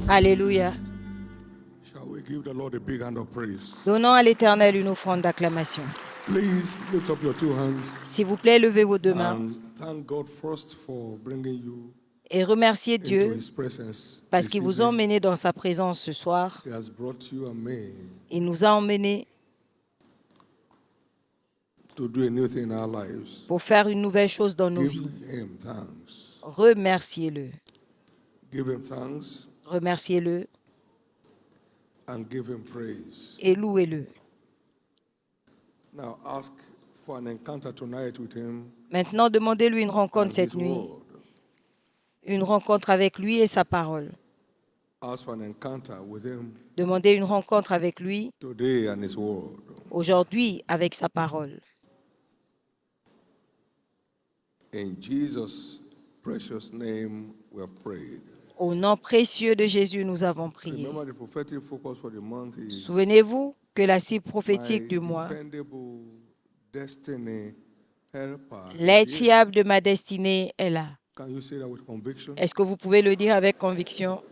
Alléluia. Shall we give the Lord a big hand of praise? Donnons à l'Éternel une offrande d'acclamation. Please lift up your two hands S'il vous plaît, levez vos deux mains and thank God first for bringing you et remerciez into Dieu His presence parce this qu'il vous a evening. emmenés dans sa présence ce soir. He has brought you and me Il nous a emmenés to do a new thing in our lives. pour faire une nouvelle chose dans nos Give vies. Him thanks. Remerciez-le. Give Him thanks Remerciez-le and give Him praise. et louez-le. Now ask for an encounter tonight with Him Maintenant, demandez-lui une and rencontre His cette nuit, word. une rencontre avec lui et sa parole. Ask for an encounter with Him Demandez une rencontre avec lui today and His word. aujourd'hui avec sa parole. In Jesus' precious name we have prayed. Au nom précieux de Jésus, nous avons prié. Remember the prophetic focus for the month is Souvenez-vous que la cible my prophétique du mois, dependable destiny helper. is l'aide here. fiable de ma destinée est là. Can you say that with conviction? Est-ce que vous pouvez le dire avec conviction?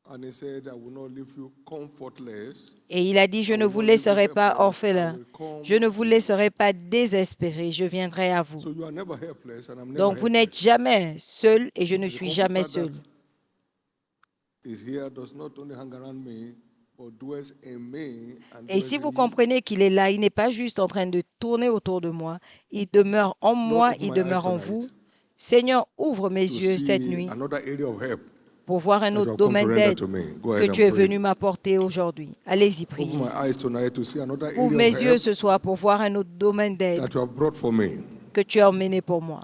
And he said, I will not leave you comfortless. Et il a dit, je ne vous laisserai pas orphelin, je ne vous laisserai pas désespéré, je viendrai à vous. So you are never helpless and I'm never Donc vous n'êtes helpless. jamais seul et je ne The suis jamais comforter seul. that is here does not only hang around me, but dwells in me and Et dwells si in vous you. comprenez qu'il est là, il n'est pas juste en train de tourner autour de moi, il demeure en moi, open il my eyes demeure en tonight vous. Seigneur, ouvre mes To yeux cette see nuit another area of help pour voir un that you autre have come to domaine render d'aide to me. Go que ahead tu es and pray. venu m'apporter aujourd'hui. Allez-y, Open priez. my eyes tonight to see another Ouvre area mes of yeux help ce soir pour voir un autre domaine d'aide that you have brought for me. que tu as emmené pour moi.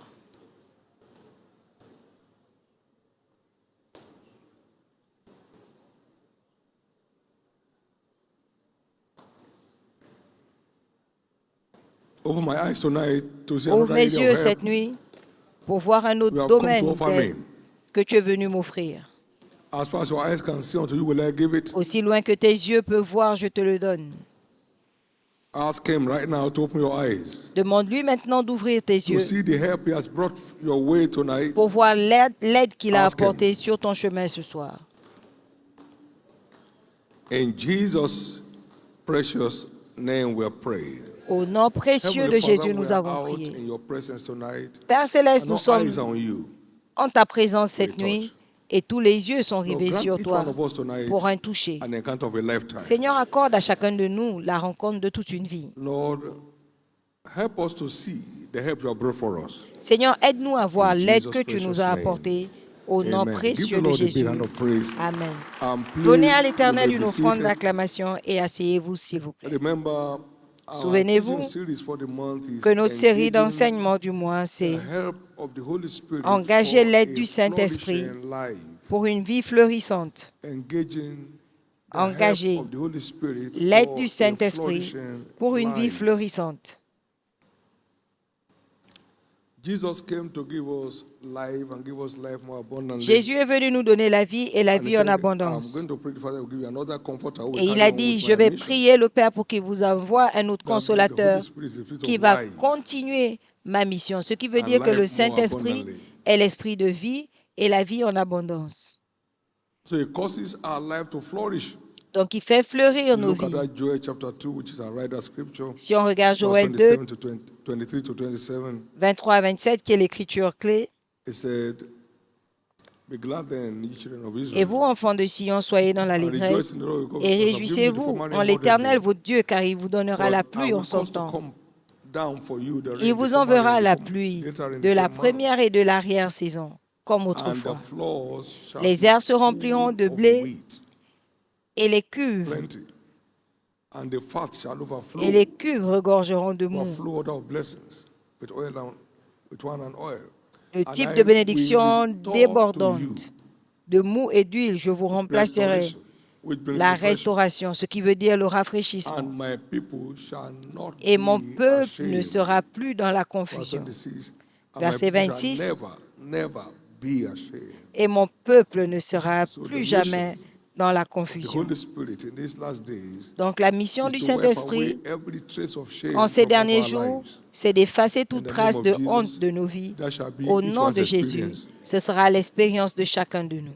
Open my eyes tonight to see Ouvre another mes area yeux of help cette nuit pour voir un you autre have come to domaine offer d'aide me. que tu es venu m'offrir. As far as your eyes can see, unto you will I give it. Aussi loin que tes yeux peuvent voir, je te le donne. Ask Him right now to open your eyes Demande-lui maintenant d'ouvrir tes to yeux see the help He has brought your way tonight. pour voir l'aide qu'il a Ask him. apportée sur ton chemin ce soir. In Jesus' precious name we have prayed. Au nom précieux Heavenly de Father, Jésus, we nous are avons out prié. in your presence tonight. Père Céleste, And nous our sommes eyes are on you. en ta présence For a cette nuit touch. et tous les yeux sont Lord, rivés grant sur each toi one of us tonight pour un toucher. an encounter of a lifetime. Seigneur, accorde à chacun de nous la rencontre de toute une vie. Lord, help us to see the help you have brought for us. Seigneur, aide-nous à voir In l'aide Jesus' que tu nous precious as name. apportée au nom Amen. Give précieux the de Lord a big Jésus. hand of praise. Amen. And Donnez à please, you l'Éternel may une be offrande seated. d'acclamation et asseyez-vous, s'il vous plaît. Remember, our Souvenez-vous teaching series for the month is que notre série engaging d'enseignement du mois, the c'est help of the Holy Spirit Engager for l'aide a du Saint-Esprit flourishing life. pour une vie florissante. Engaging the Engager help of the Holy Spirit l'aide for du a Saint-Esprit flourishing pour une vie life. florissante. Jesus came to give us life and give us life more abundantly. Jésus est venu nous donner la vie et la And he vie en said, I'm abondance. going to pray the Father will give you another comforter who will Et il carry a on dit, with je my vais mission. prier le Père pour qu'il vous envoie un autre That means the consolateur Holy Spirit is the Spirit qui of va life continuer ma mission. Ce qui veut and dire que le life more Saint-Esprit abundantly. est l'esprit de vie et la vie en abondance. So it causes our life to flourish. Donc il fait fleurir nos Look at vies. that Joel chapter 2, which is our writer scripture, Si on regarde verse Joël 2, 27 to 23 to 27. 23 à 27, qui est l'écriture clé. It said, Be glad then, ye children of Et Israel, vous, enfants de Sion, soyez dans and rejoice l'allégresse in the Lord your God, et because I've given you the réjouissez-vous former en rain l'Éternel, moderately. votre Dieu, car il vous donnera But la I pluie en will son cause to temps. come down for you the Il rain, the vous former enverra rain, la the pluie later rain, de the la same month. première et de l'arrière-saison, comme And the autrefois. floors shall Les be airs se rempliront de full of blé wheat, et les cuves plenty. And the fat shall overflow, et les cuves regorgeront de mou. overflow order of blessings with oil and with wine and oil. Le And type I de will bénédiction restore to you débordante de mou et d'huile, je vous remplacerai restoration, which brings la refreshing. restauration, ce qui veut dire le And rafraîchissement. my people shall not Et mon be peuple ne ashamed. sera plus dans la Verse confusion. 26. And my Verset people shall 26. never be ashamed. Et mon peuple ne sera So plus the jamais mission dans la The confusion. Holy Spirit in these last days Donc la mission is du to wipe Saint-Esprit away every trace of shame en ces from off derniers our jours, lives. c'est d'effacer In toute the name trace of de honte Jesus, de nos vies. that shall be Au each nom one's de Jésus, experience. ce sera l'expérience de chacun de nous.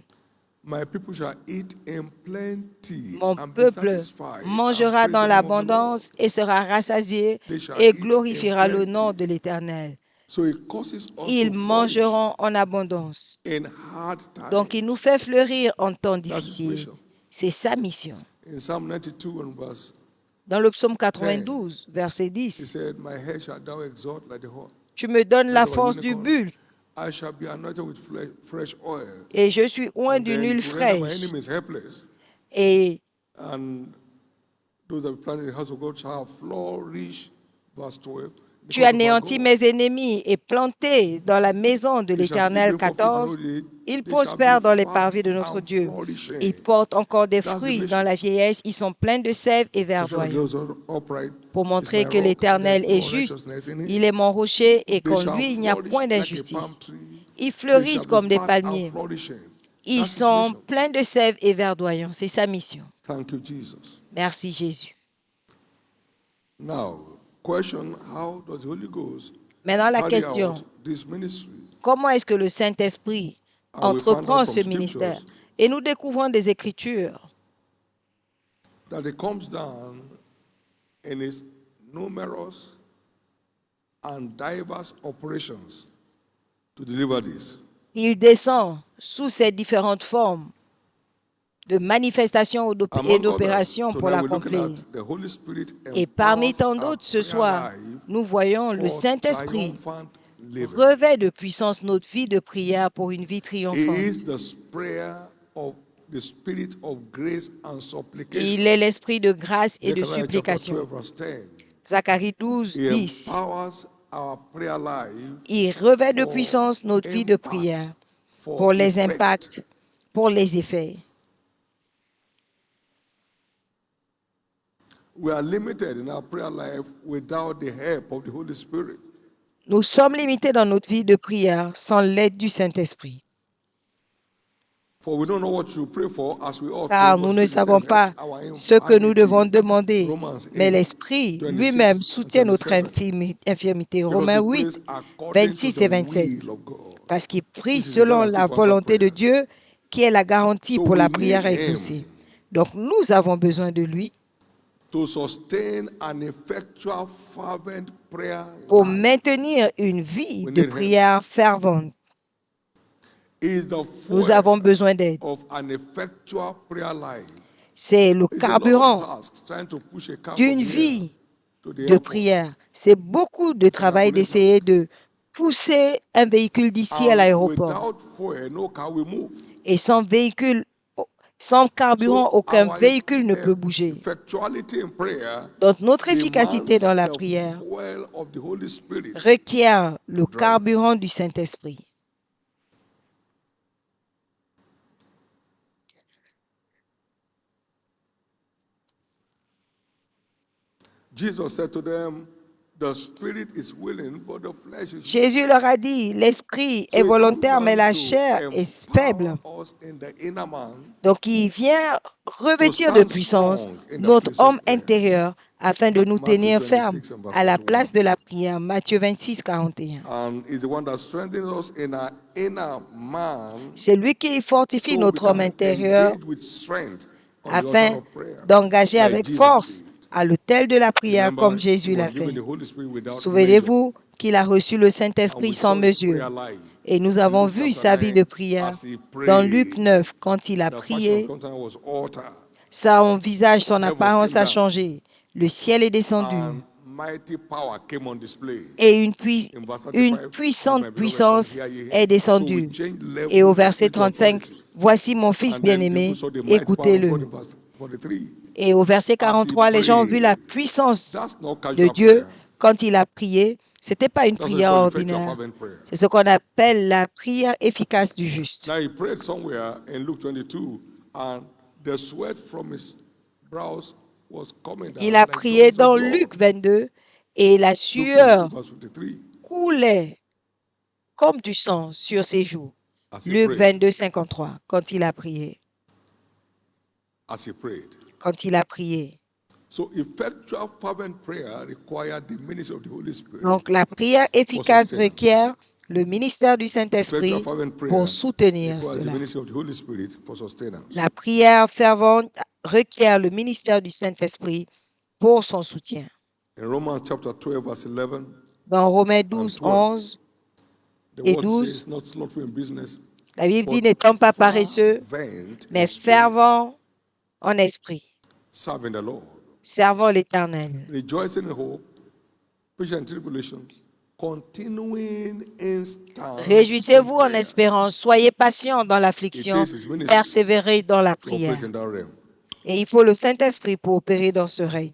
My people shall eat in plenty Mon and be peuple satisfied and mangera praise dans the name of the Lord. l'abondance et sera rassasié They shall et eat in glorifiera le nom plenty. de l'Éternel. So it causes us Ils to flourish mangeront en abondance. in hard Donc il nous times. fait fleurir en temps That's his difficiles. mission. C'est sa mission. In Psalm 92 and verse, Dans le psaume 92, verset he 10, said, My head shall thou exalt like the horn. tu me donnes la Like our force du unicorn. bulle I shall be anointed with fresh oil. et je suis oint And d'une then huile to render my fraîche. enemies helpless. Et And those that planted the house of God shall flourish. Verse 12. tu because of our anéantis God. mes ennemis et plantés dans la maison de They shall still l'Éternel. bring forth fruit in 14. old age. Ils They shall prospèrent be dans les fat parvis de notre and Dieu. flourishing. Ils portent encore des That's the fruits mission. dans la vieillesse. Ils sont pleins de sève et To show that verdoyants. those are upright Pour is montrer my que rock, and there l'Éternel is est no juste. unrighteousness in Il it. est mon rocher et They qu'en shall lui il n'y a flourish point like a palm d'injustice. tree. Ils They fleurissent shall be comme des fat and palmiers. flourishing. Ils That's his sont mission. pleins de sève et verdoyants. C'est sa mission. Thank you, Jesus. Merci Jésus. Now, question, how does the Holy Ghost Maintenant la carry question, out this ministry? comment est-ce que le Saint-Esprit And we found out entreprend from ce ministère? scriptures Et nous découvrons des Écritures that it comes down in its numerous and diverse operations to deliver this. Il descend sous ces différentes formes de manifestations et Among others, d'opérations pour tonight we're looking l'accomplir. at the Holy Spirit Et parmi empowers tant our d'autres, ce prayer soir, life nous voyons le for Saint-Esprit triumphant living. revêt de puissance notre vie de prière pour une vie He is triomphante. the prayer of the spirit of grace and supplication. Il est l'esprit de grâce et de Zechariah chapter 12, supplication. verse 10. Zacharie 12, He 10. empowers our prayer life Il revêt de for puissance notre vie de impact, prière for pour les effect. impacts, pour les effets. We are limited in our prayer life without the help of the Holy Spirit. Nous sommes limités dans notre vie de prière sans l'aide du Saint-Esprit. For we don't know what to pray for as we ought Car to, nous but ne Spirit savons itself pas helps our ce que nous devons infirmity. demander, Romans mais 8, l'Esprit 26 lui-même and soutient notre 27. infirmité. Because Romains he 8, prays according to 26 the et 27. will of God, Parce qu'il prie which is the selon guarantee la for answered volonté de prayers. Dieu, qui est la garantie So pour we la need prière him exaucée. Donc nous avons besoin de lui to sustain an effectual, fervent prayer pour life. maintenir une vie We de need him. prière fervente. He is the Nous avons fuel besoin d'aide. of an effectual prayer life. C'est le It's a lot of carburant tasks trying to push a car d'une from here vie to the de airport. prière. C'est beaucoup de It's an travail Herculean d'essayer task. de pousser un véhicule d'ici à And l'aéroport. without fuel, no car will move. Et sans véhicule, sans carburant, So aucun our véhicule ne peut bouger. effectuality in prayer Donc notre efficacité demands dans la the prière fuel of the Holy Spirit. requiert le drive. carburant du Saint-Esprit. Jesus said to them, the spirit is willing, but the flesh is weak. Jésus leur a dit, l'esprit So est it comes volontaire, mais down la to chair est faible. empower us in the inner man Donc il vient to revêtir de stand puissance strong in the notre place of homme prayer. intérieur afin de nous Matthew tenir fermes 26 and verse à la 41. place de la prière. Matthieu 26, 41. And is the one that strengthens us in our inner man C'est lui qui fortifie so we notre homme can intérieur engage with strength on the altar afin of prayer d'engager like avec Jesus force did. à l'autel de la prière Remember, comme he Jésus l'a was given fait. the Holy Spirit without measure. Souvenez-vous qu'il a reçu le And Saint-Esprit we sans saw his mesure. prayer life Et nous in avons Luke vu chapter sa vie 9 de prière as he dans Luc prayed. 9 quand il a The fashion of prié. countenance was altered. Son visage, son Heavens apparence came a down. changé. Le ciel est descendu. And mighty power came on display. Et In verse 35, une "This is puissante my beloved son, puissance hear ye him." est So we descendue. changed Et au level, verset spiritual 35, authority. voici mon fils And then people bien-aimé, saw the mighty power of God écoutez-le. in verse 43. Et au verset As he 43, les gens ont vu la prayed, puissance that's not de casual Dieu prayer. quand il a prié. Ce n'était pas une That's what we prière call effectual ordinaire. fervent prayer. C'est ce qu'on appelle la prière efficace du juste. Now he prayed somewhere in Luke 22, and the sweat from his brows was coming down Il a like prié drops dans of blood. Luc 22 et la Luke 22, sueur verse 53. coulait comme du sang sur ses joues. As he Luc prayed. 22, 53, quand il a prié. as he prayed. quand il a prié. So effectual fervent prayer required the ministry of the Holy Spirit. Donc, la prière efficace sustenance. requiert le ministère du Effectual Saint-Esprit fervent prayer pour soutenir requires the cela. ministry of the Holy Spirit for sustenance. La prière fervente requiert le ministère du Saint-Esprit pour son soutien. In Romans chapter 12, verse 11, Dans Romains 12, 12. 11, the et word 12, says, not slothful in business, la Bible dit but n'étant pas paresseux, fervent mais in spirit, fervent en esprit, serving the Lord, servant l'Éternel. rejoicing in hope, patient in tribulation, continuing instant. Réjouissez-vous in en prayer. espérance, soyez patients dans l'affliction, It is his ministry persévérez dans la to prière. operate in that realm. Et il faut le Saint-Esprit pour opérer dans ce règne.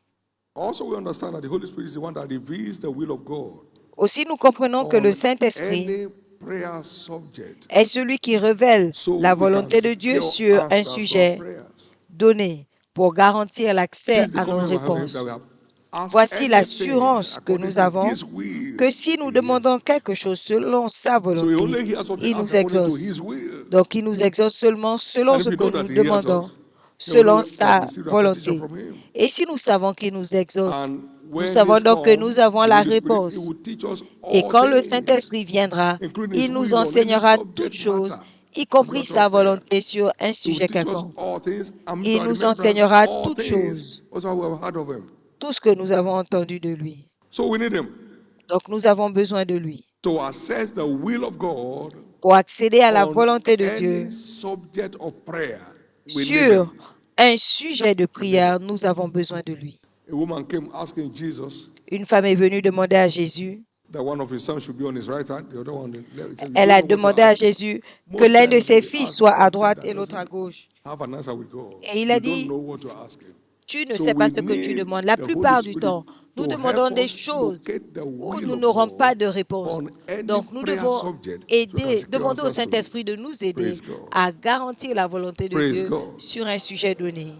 Also, we understand that the Holy Spirit is the one that reveals the will of God Aussi, nous comprenons que le on Saint-Esprit any prayer subject, est celui qui révèle so la we can volonté de Dieu secure sur un answers to our sujet prayers. donné pour garantir l'accès This is the à nos covenant we have, réponses. that we have asked Voici anything l'assurance que according nous to avons his will, que si nous he hears. demandons quelque chose selon sa So he volonté, only hears what we il ask nous according to exauce. his will. Donc, il nous exauce seulement selon And if ce we que know that nous he hears demandons, us, then we selon know we have sa received our petition volonté. from him. Et si nous savons qu'il nous exauce, And nous when savons this donc que comes, nous avons the la Holy Spirit, he réponse. will teach us Et all quand le things, Saint-Esprit viendra, including his il nous will on any enseignera toutes subject choses, matter, y compris matter sa of prayer. volonté sur un He will sujet teach us quelconque. all things and Il to nous remembrance enseignera all toutes things. choses, That's why we have heard of him. tout ce que nous avons entendu de lui. So we need him Donc nous avons besoin de lui to assess the will of God pour accéder à la on volonté de any Dieu subject of prayer. We need sur him. un sujet de prière. Nous avons besoin de lui. A woman came asking Jesus Une femme est venue demander à Jésus. that one of his sons should be on his right hand, the other one on the left. He said, "You Elle don't a know what to demandé à ask." Jésus que Most l'un de times ses we fils ask soit à something droite that et l'autre à doesn't gauche. have an answer with God. Et il a You don't dit, know what to ask him. tu ne So sais pas we ce que tu need demandes. La the Holy plupart du Spirit temps, nous to demandons help des us choses locate the où will nous of n'aurons God pas de réponse. on any Donc, nous prayer devons subject so we can aider, secure demander au answers to it. Saint-Esprit de nous aider Praise God. à garantir la volonté de Praise Dieu God. sur un sujet donné.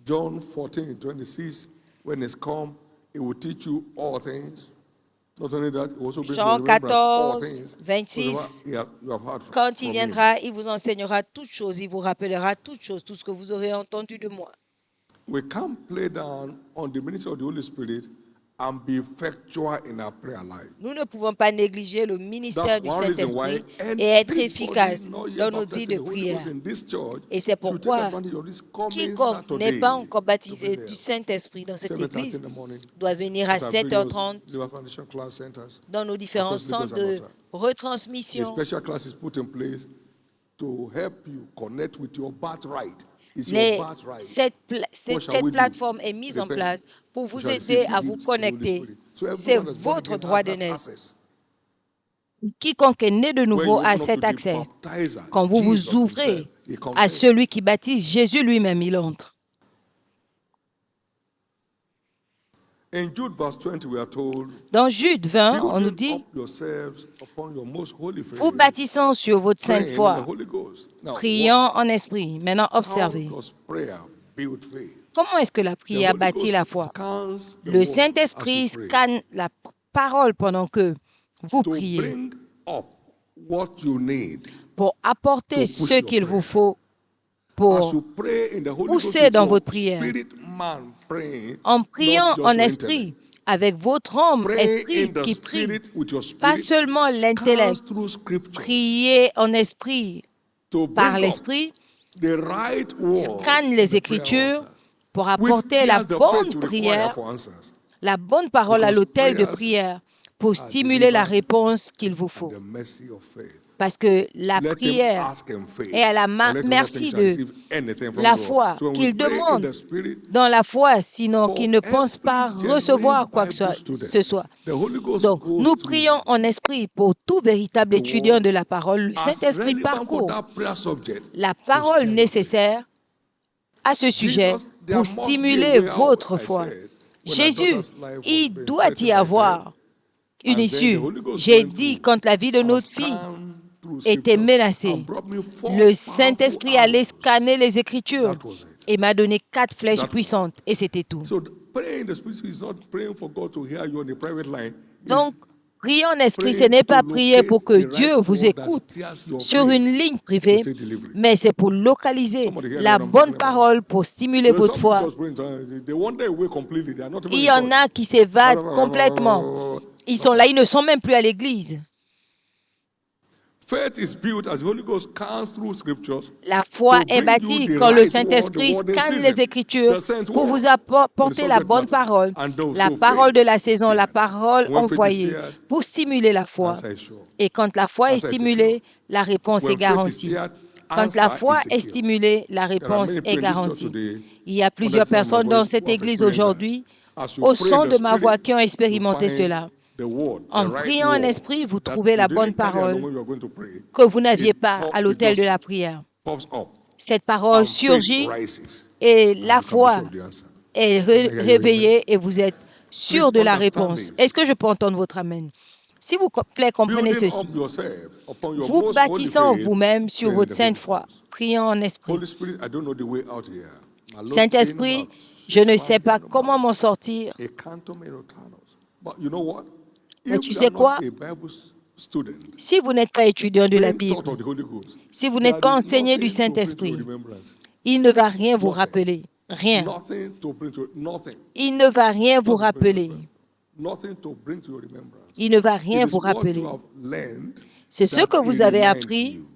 John 14:26, when it's come, it will teach you all things. Not only that, it will also bring to Jean remembrance all 14, things. 26, whatever you have heard quand il from him. viendra, il vous enseignera toutes choses, il vous rappellera toutes choses, tout ce que vous aurez entendu de moi. We can't play down on the ministry of the Holy Spirit and be effectual in our prayer life. Nous ne pouvons pas négliger le ministère That's du one reason why Saint-Esprit et être anybody efficace not yet dans nos baptized vies in de the Holy Ghost prière. in this church Et c'est should take pourquoi advantage of this coming quiconque n'est Saturday. pas encore baptisé to be du there. Saint-Esprit dans cette 7:30 église in the morning. doit venir à At our various 7h30 Liver Foundation class centers. dans nos différents across Lagos centres and de Otta. A retransmission. special class is put in place to help you connect with your birthright. It's Les- your birthright. cette What shall cette we do? plateforme est mise en Repent. place pour You vous shall aider receive the à vous gift of the Holy connecter. Spirit. So C'est everyone that's born votre again droit has de that naître. access. Quiconque est né de When nouveau you a open up cet to the accès. baptizer, Quand vous Jesus vous ouvrez himself, he comes à in. celui qui baptise, Jésus lui-même, il entre. In Jude verse 20, we are told, Dans Jude 20, on nous building dit, up yourselves upon your most holy faith, vous bâtissant sur votre sainte praying in the foi, Holy Ghost. Now, priant en esprit. Maintenant, how observez. does prayer build faith? Comment est-ce que la The prière Holy bâtit Ghost la foi? scans the Le word Saint-Esprit as you pray scanne la parole pendant que vous to priez bring up what you need. pour apporter to push ce your qu'il vous prayer. faut As pour you pray in the Holy Ghost, pousser with dans your votre prière. spirit man praying, En priant not just en your esprit, intellect. avec votre homme, Praying esprit in the qui prie, spirit with your pas spirit seulement scans l'intellect, through scriptures prier en esprit to par bring up l'esprit, the right word scanne in les the prayer Écritures altar, pour which apporter la steers the bonne faith you require prière, for answers la bonne parole à Because l'autel de prayers prière pour are stimuler la delivered réponse qu'il vous and faut. the mercy of faith. Parce que la Let him prière ask in faith, est à la and let him not think merci shall de receive anything from la God. foi, So when we qu'il pray in demande the spirit, dans la foi, sinon for qu'il ne pense pas every genuine recevoir quoi que Bible ce student, soit. the Holy Ghost Donc, goes nous through prions en esprit pour tout véritable the étudiant word de la parole. Le as Saint-Esprit relevant for parcourt that prayer subject la to parole steer your faith. nécessaire à ce sujet Jesus, there pour must be a stimuler way out, votre I foi. said, when our Jésus, daughter's life was il being doit y threatened by avoir death, une and then issue. the Holy Ghost J'ai went dit through quand la vie de and notre fille scanned through était scriptures menacée, and brought me 4 le powerful Saint-Esprit allait arrows. scanner les Écritures That was it. et m'a donné 4 flèches That was it. puissantes et c'était tout. So praying in the spirit is not praying for God to hear you on the private line. Donc, Prier en esprit, ce Praying n'est to pas prier pour que locate the Dieu right vous word that écoute stirs your sur faith une ligne to privée, take delivery. mais c'est pour localiser Somebody hear la what I'm bonne talking about? parole pour stimuler There's votre some foi. just praying, they wander away completely. They are not even Il in y en a church. qui s'évadent complètement. Ils sont là, ils ne sont même plus à l'église. Faith is built as the Holy Ghost scans through scriptures. La foi to est bring bâtie you the quand le right Saint-Esprit word, the word in scanne season, les Écritures the sent pour vous word, apporter the la subject bonne matter. parole, And la so parole de faith la is saison, la stirred. parole And when faith is envoyée stirred, pour stimuler la foi. answer is sure. Et quand la foi est Answer is stimulée, secure. la réponse est When faith is garantie. stirred, Quand la answer foi is est secure. stimulée, la There are réponse many est people in this church garantie. today, Il y a under plusieurs the sound of my personnes dans voice, cette who have église experienced that. aujourd'hui, As you au pray in son the de ma voix, Spirit, qui ont you expérimenté find cela. the word, the En right priant en word esprit, vous that trouvez you la didn't bonne carry along parole when you were going to pray. que vous n'aviez It pas à it l'autel de just la prière. pops up. Cette parole And faith surgit rises. et And la you can be foi sure of the answer. est Can I hear you? Amen? réveillée et vous êtes sûr Please de la understand réponse. this. Est-ce que je peux entendre votre amen? S'il vous plaît, comprenez Building ceci. up yourself upon your Vous most holy bâtissant faith, vous-même sur praying in votre the sainte Holy foi, Ghost. priant en esprit. Holy Spirit, I don't know the way out here. My Lord, Saint-Esprit, je ne sais pas comment m'en sortir. But you know what? Mais If tu you sais are not quoi? a Bible student, Si vous n'êtes pas étudiant de la being Bible, taught of the Holy Ghost, si vous n'êtes there pas is enseigné du nothing to bring to your Saint-Esprit, remembrance. il ne va rien vous Nothing. rappeler. Rien. Nothing to bring to nothing. Il ne va rien vous Nothing to bring to your rappeler. remembrance. Nothing to bring to your remembrance. Il ne va It rien is vous what rappeler. you have learned C'est ce that que it vous avez reminds appris you.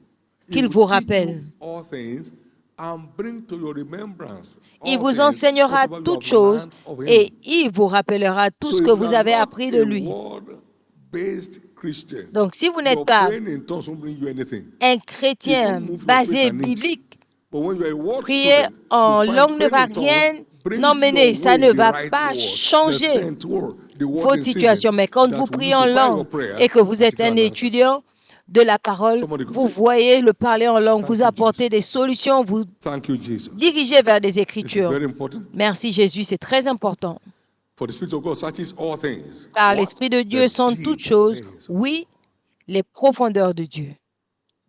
He qu'il will vous teach rappelle. you all things and bring to your remembrance Il all vous things, enseignera whatever you toutes have choses learned of him. et il vous rappellera tout So ce que if you vous are avez not appris de a lui. word-based Christian, Donc, si vous n'êtes your pas praying in tongues won't bring you anything. un It chrétien won't move your basé faith an inch. biblique, But when you are a word prier student, en you find langue ne va praying in rien tongues brings emmener. your Ça way ne the va right pas word, the changer sent word, the word votre in situation. season Mais quand that vous will priez use en to fire your langue prayer et que vous and êtes secure un an answer. étudiant de la parole, Somebody go vous say, voyez le parler en langue, Thank vous you, apporter des Jesus. solutions, vous Thank you, Jesus. diriger vers des This is Écritures. very important. Merci Jésus, c'est très important. For the Spirit of God searches all things. Car What? l'Esprit de Dieu The sonde deep toutes choses, things. oui, les profondeurs de Dieu.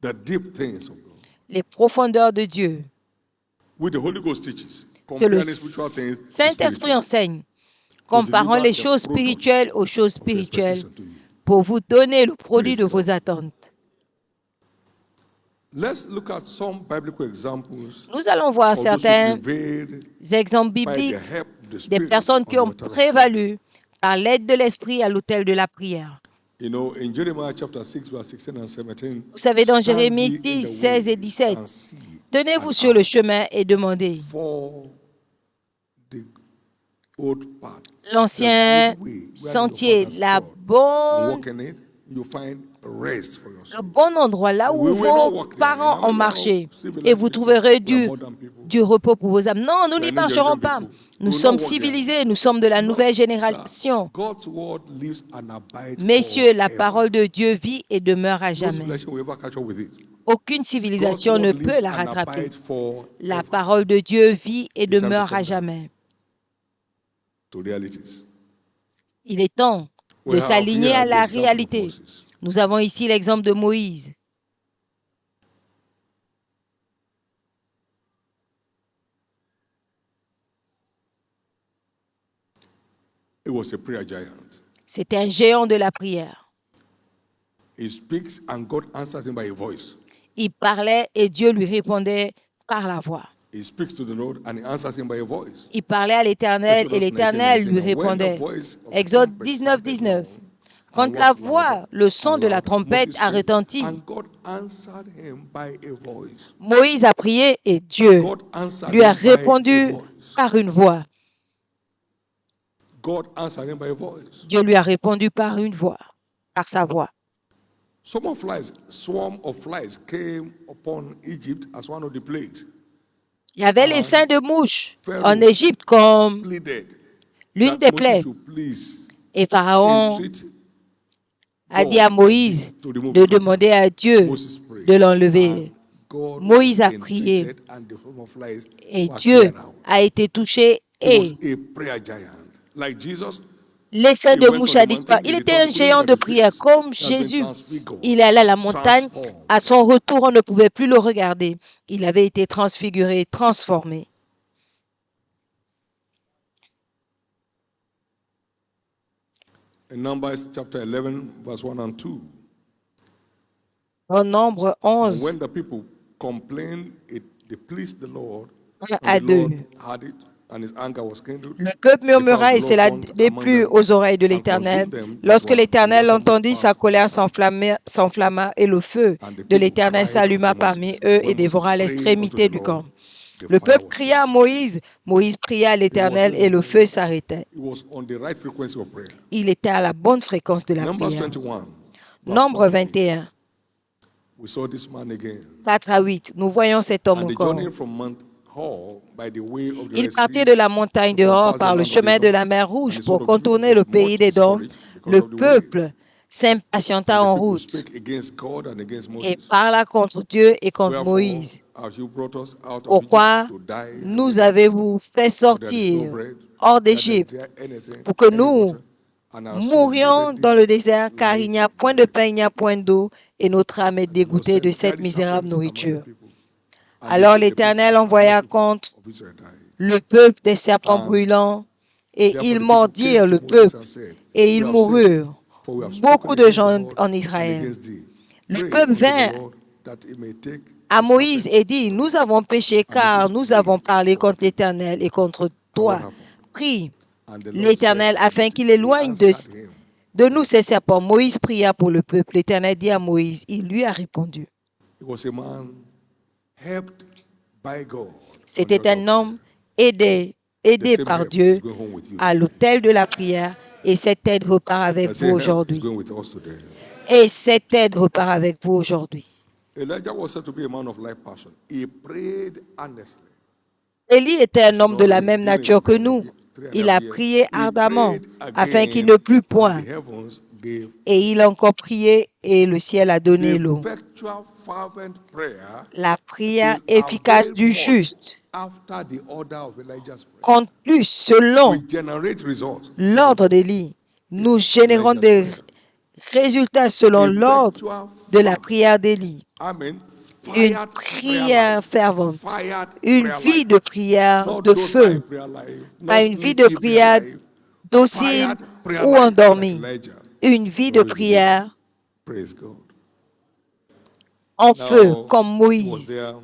The deep things of God. Les profondeurs de Dieu. Which the Holy Ghost teaches. Que le Comparing spiritual things to Saint-Esprit spiritual. enseigne, comparant deliver les the choses product spirituelles aux choses of your spirituelles, expectation to you. pour vous donner le produit Praise de vos God. attentes. Let's look at some biblical examples Nous allons voir of those who certains prevailed exemples by the bibliques help of the des Spirit personnes on qui the ont altar of prayer. prévalu par l'aide de l'Esprit à l'autel de la prière. You know, in Jeremiah chapter 6, verse 16 and 17, Vous savez, dans stand Jérémie ye in 6, the 16 et ways 17, and see tenez-vous and sur le ask chemin et demandez. for the old path, L'ancien the good way where your sentier, fathers la trod. bonne, Walk in it, you find rest for your le soul. bon endroit, là où We will not vos walk there. parents In ont America, marché. civilized Et vous people, trouverez we are modern people. du repos pour vos âmes. Non, nous We n'y are New marcherons Jerusalem pas. people. Nous We will sommes not walk there. civilisés, nous sommes de la No, nouvelle sir. génération. God's word lives and abides Messieurs, la forever. parole de Dieu vit et demeure à No jamais. civilization will ever catch up with it. Aucune God's civilisation word ne lives peut la and rattraper. abides forever. La parole de Dieu vit et It's time to demeure à come down jamais. to realities. Il est temps We de have s'aligner here à the la example of réalité. Moses. Nous avons ici l'exemple de Moïse. He was a prayer giant. C'était un géant de la prière. He speaks and God answers him by a voice. Il parlait et Dieu lui répondait par la voix. He speaks to the Lord and he answers him by a voice. Il parlait à l'Éternel et Exodus l'Éternel 19:19. lui And when the répondait. voice of the Exode trumpet 19, sounded 19. loud, Quand and la was voix, louder le son and de la louder, trompette Moses a prayed, retenti, and God answered him by a voice. Moïse a prié et Dieu God answered lui a him by a répondu voice. par une voix. God answered him by a voice. Dieu lui a répondu par une voix, par sa voix. Swarm of flies came upon Egypt as one of the plagues. Il y avait les seins de mouches Pharaoh en Égypte comme pleaded l'une that des Moses plaies. should please Et Pharaon entreat a God dit à of Moïse it to remove de it from them. demander à Dieu Moses prayed, de l'enlever. and God Moïse was a prié entreated, and the swarm of flies et were Dieu cleared out. a été touché He was et a prayer giant. Like Jesus, les seins he de went mouche on a the disparu. mountain, Il he était un returned, he couldn't géant look de at his prière face. comme He has been Jésus. transfigured, Il allait à la montagne. transformed. À son retour, on ne pouvait plus le regarder. Il avait été transfiguré, transformé. In Numbers chapter 11, verse 1 and 2. En Nombre And 11, when the people complained, they pleased the Lord. 1 And à the Lord 2. had it, and his anger was kindled. Le peuple The fire of murmura et the cela Lord burned among déplut them aux oreilles de and l'Éternel. consumed them that Lorsque were l'Éternel in the entendit, uttermost sa part of colère the land. s'enflamma et le feu And the de people l'Éternel cried s'alluma unto parmi Moses. eux et When Moses dévora prayed unto l'extrémité the du Lord, camp. the Le fire peuple was cria à quenched. Moïse, Moïse pria à He was l'Éternel et le feu s'arrêtait. on the right frequency of prayer. Il était à la bonne fréquence de la Numbers prière. 21, verse 4 Nombre to 8. 21, We saw this man again. 4 à 8. Nous voyons cet homme And the encore. journey from Mount Hor by the way of the Il Red partit Sea de la montagne to de Hor compass the par le land of chemin de Edom, la mer and Rouge the son pour of Judah contourner was le much pays d'Édom. discouraged because Le of the way. peuple s'impatienta And the en people route spake against God and against et Moses. parla contre Dieu et contre Wherefore Moïse. have you brought us out of Egypt Pourquoi to die in the nous wilderness? avez-vous fait For there is no sortir bread, hors neither is d'Égypte there anything, pour que any nous water, and our soul mourions hateth dans this le désert, car il n'y light a point de bread. pain, il n'y a point d'eau, et notre âme est And the Lord dégoûtée sent de fiery cette misérable serpents among the nourriture. people, and they Alors bit the people, l'Éternel and more envoya people contre of Israel died. le peuple des serpents And brûlants, et therefore ils the people came mordirent to le Moses peuple, and said, et We ils have sinned, moururent. for we have spoken Beaucoup de against the gens Lord en and Israël. against thee. Le Pray peuple unto the vint Lord that he may take à the Moïse serpent et dit, nous avons péché and make car his nous avons plague parlé for the contre people. l'Éternel et contre And what toi. happened? Prie And the Lord said l'Éternel unto afin qu'il Moses, he éloigne answered him, de nous ces serpents. Moïse pria pour le peuple. L'Éternel dit à Moïse, il lui a répondu. he was a man helped by God on the C'était altar of un prayer. homme aidé The same par help Dieu is going home with you à today. l'autel de la prière et cette aide repart avec The vous same help is aujourd'hui. going with us today. Et cette aide repart avec vous aujourd'hui. Elijah was said to be a man of like passion. He prayed earnestly. Élie était un You homme know, de la him même during nature que 3.5 nous. Il a years, prié he ardemment prayed afin qu'il again, ne plût and point. the heavens gave. Et il a encore prié et le ciel a The donné l'eau. effectual fervent prayer La prière will efficace avail du much juste after the order of Elijah's prayer. compte plus We selon generate results l'ordre d'Élie. Nous générons Elijah's des prayer. résultats selon l'ordre Effectual de la fervent. prière d'Élie. Amen. Une Fired prayer prière life. fervente, Fired une prayer vie life. de prière Not de docile feu, prayer life. pas Not une vie de sleepy prayer prière life. docile Fired prayer ou life like endormie, Elijah. une vie de Always living. prière Praise God. en feu Now, comme he was Moïse. there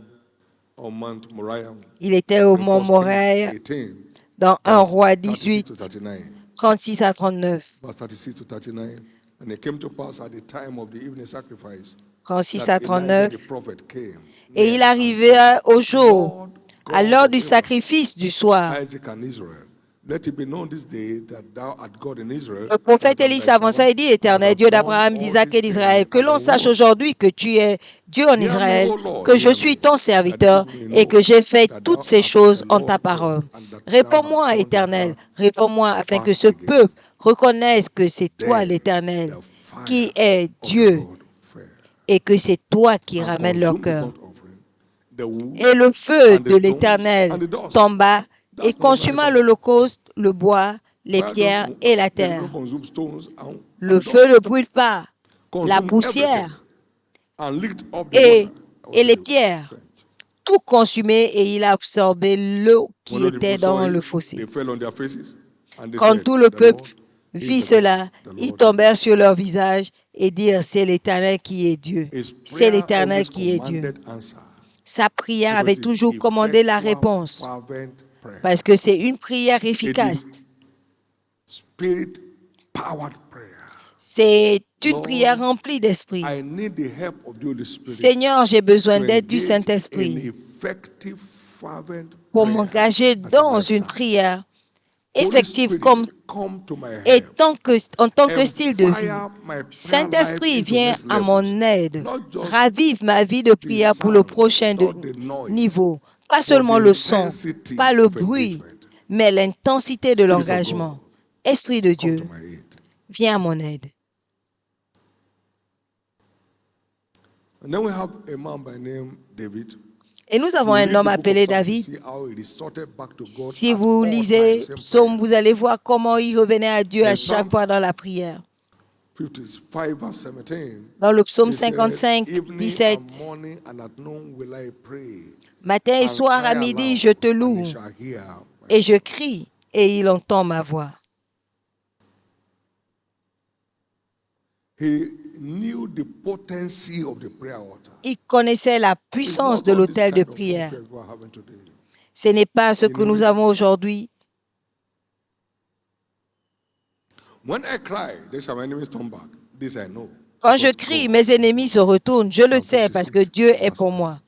on Mount Moriah Il était au in mont 1 Kings Moréa 18, dans 1 verse roi 36 to 18, 39. 36 à 39. Verse 36 to 39. And it came to pass at the time of the evening sacrifice 36 that à Elijah 39. the prophet came Et near il and said, arriva au jour, Lord à God l'heure of du Abraham, sacrifice du soir. Isaac and Israel, let it be known this day that thou art God in Israel, Le prophète that I am Élie thy s'avança servant, et dit, and that Éternel I've Dieu done d'Abraham, all d'Isaac these et d'Israël, things que at l'on thy sache word. aujourd'hui que tu es Dieu en Hear me, Israël, O Lord, que je hear suis me, ton that this serviteur people may et know que j'ai fait that toutes thou ces art choses the en ta Lord parole. God, and that thou hast Réponds-moi, turned their Éternel, heart réponds-moi afin back que ce again. peuple reconnaisse que c'est toi, Then l'Éternel, the fire qui est of the Dieu Lord fell et que c'est toi qui and ramènes leur consumed the cœur. burnt offering, the wood, Et le feu and the de stones, l'Éternel and the dust. tomba et That's not ordinary consuma fire. l'holocauste, le bois, les Fire pierres et la they don't terre. consume stones Le and feu dust. ne brûle pas la Consume everything poussière and licked up the water. et, I will et say les the pierres, French. tout consumé, et il a absorbé l'eau When qui all the people était saw dans le it, fossé. they fell on their faces and they Quand said, tout le The Lord peuple is vit the God. cela, The ils Lord is tombèrent sur leur visage et dirent, c'est l'Éternel qui est Dieu. His C'est prayer l'Éternel always qui est Dieu. commanded answer. Sa prière Because avait it is toujours commandé la effectual, réponse fervent prayer. parce que c'est une prière It efficace. is spirit-powered prayer. C'est une Lord, prière remplie d'esprit. I need the help of the Holy Spirit Seigneur, j'ai besoin to d'aide du engage in Saint-Esprit effective, fervent pour prayer m'engager as a dans une lifestyle. prière Holy effective Spirit, come to my et help en tant que and style de vie. fire my prayer life Saint-Esprit, into viens next à levels. mon aide. Not just Ravive ma vie de the prière pour le sound, prochain not the noise, niveau. Pas but seulement the le son, intensity pas le of bruit, engagement. mais l'intensité de Spirit of God, l'engagement. Esprit de come to Dieu, my aid. viens à mon aide. And then we have a man by name David. Et nous avons You un read homme the book of appelé Psalms to David. see how he resorted back to God Si at vous all lisez times in Psaume, prayer. vous allez voir comment il revenait à Dieu à In chaque Psalm fois dans la prière. 55 verse 17, Dans le psaume he said, 55, Evening 17, and morning and at noon will I pray, matin et and soir à cry midi, aloud, je te and he loue shall hear my et je voice. crie et il entend ma voix. He knew the potency of the prayer altar. Il connaissait la It's puissance not de all this l'autel de kind of prière. warfare we are having today. Ce n'est pas ce que nous avons aujourd'hui. When I cry, they shall my enemies turn back. This I know. Quand je because crie, God mes is ennemis se for me. retournent. Je le Psalm sais parce que 56, Dieu est verse pour 9. moi.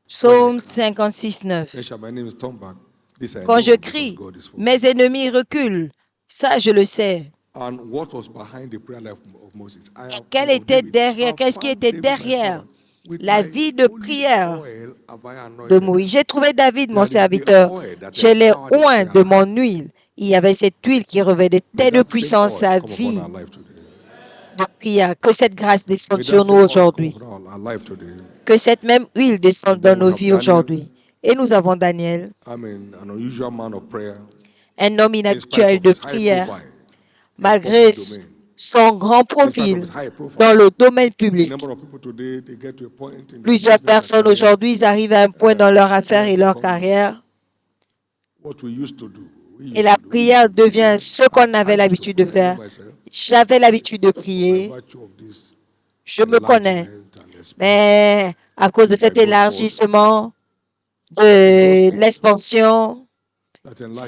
Psaume 56, 9. They shall my enemies turn back. This I Quand know je because crie, God is for me. mes ennemis reculent. Ça, je le sais. And what was behind the prayer life of Moses? I have, Quel of était David, derrière, I qu'est-ce qui found était David my derrière servant, with la my vie de holy prière oil have I de anointed Moïse? him. J'ai trouvé David, mon That is the serviteur. oil that Je l'ai empowered his oint prayer de life. mon huile. Il y avait cette huile qui revêtait May de that same puissance sa oil come upon vie our life today. de prière. Que cette grâce descende May that sur nous same oil come aujourd'hui. upon our life today. Que cette même huile descende And then dans we nos have vies Daniel. aujourd'hui. Et nous avons Daniel, I mean, an unusual man of prayer, un homme in spite inhabituel of de his high prière, profile in malgré public domain. son grand In spite of profil his high profile. dans le domaine A public. number of people today, they get to a point in their Plusieurs business and personnes career aujourd'hui ils arrivent à un point dans leur affaire et leur becomes carrière what we used to do. et la prière devient ce qu'on avait l'habitude de faire. J'avais l'habitude de prier, je me connais, mais à cause de cet élargissement, de l'expansion,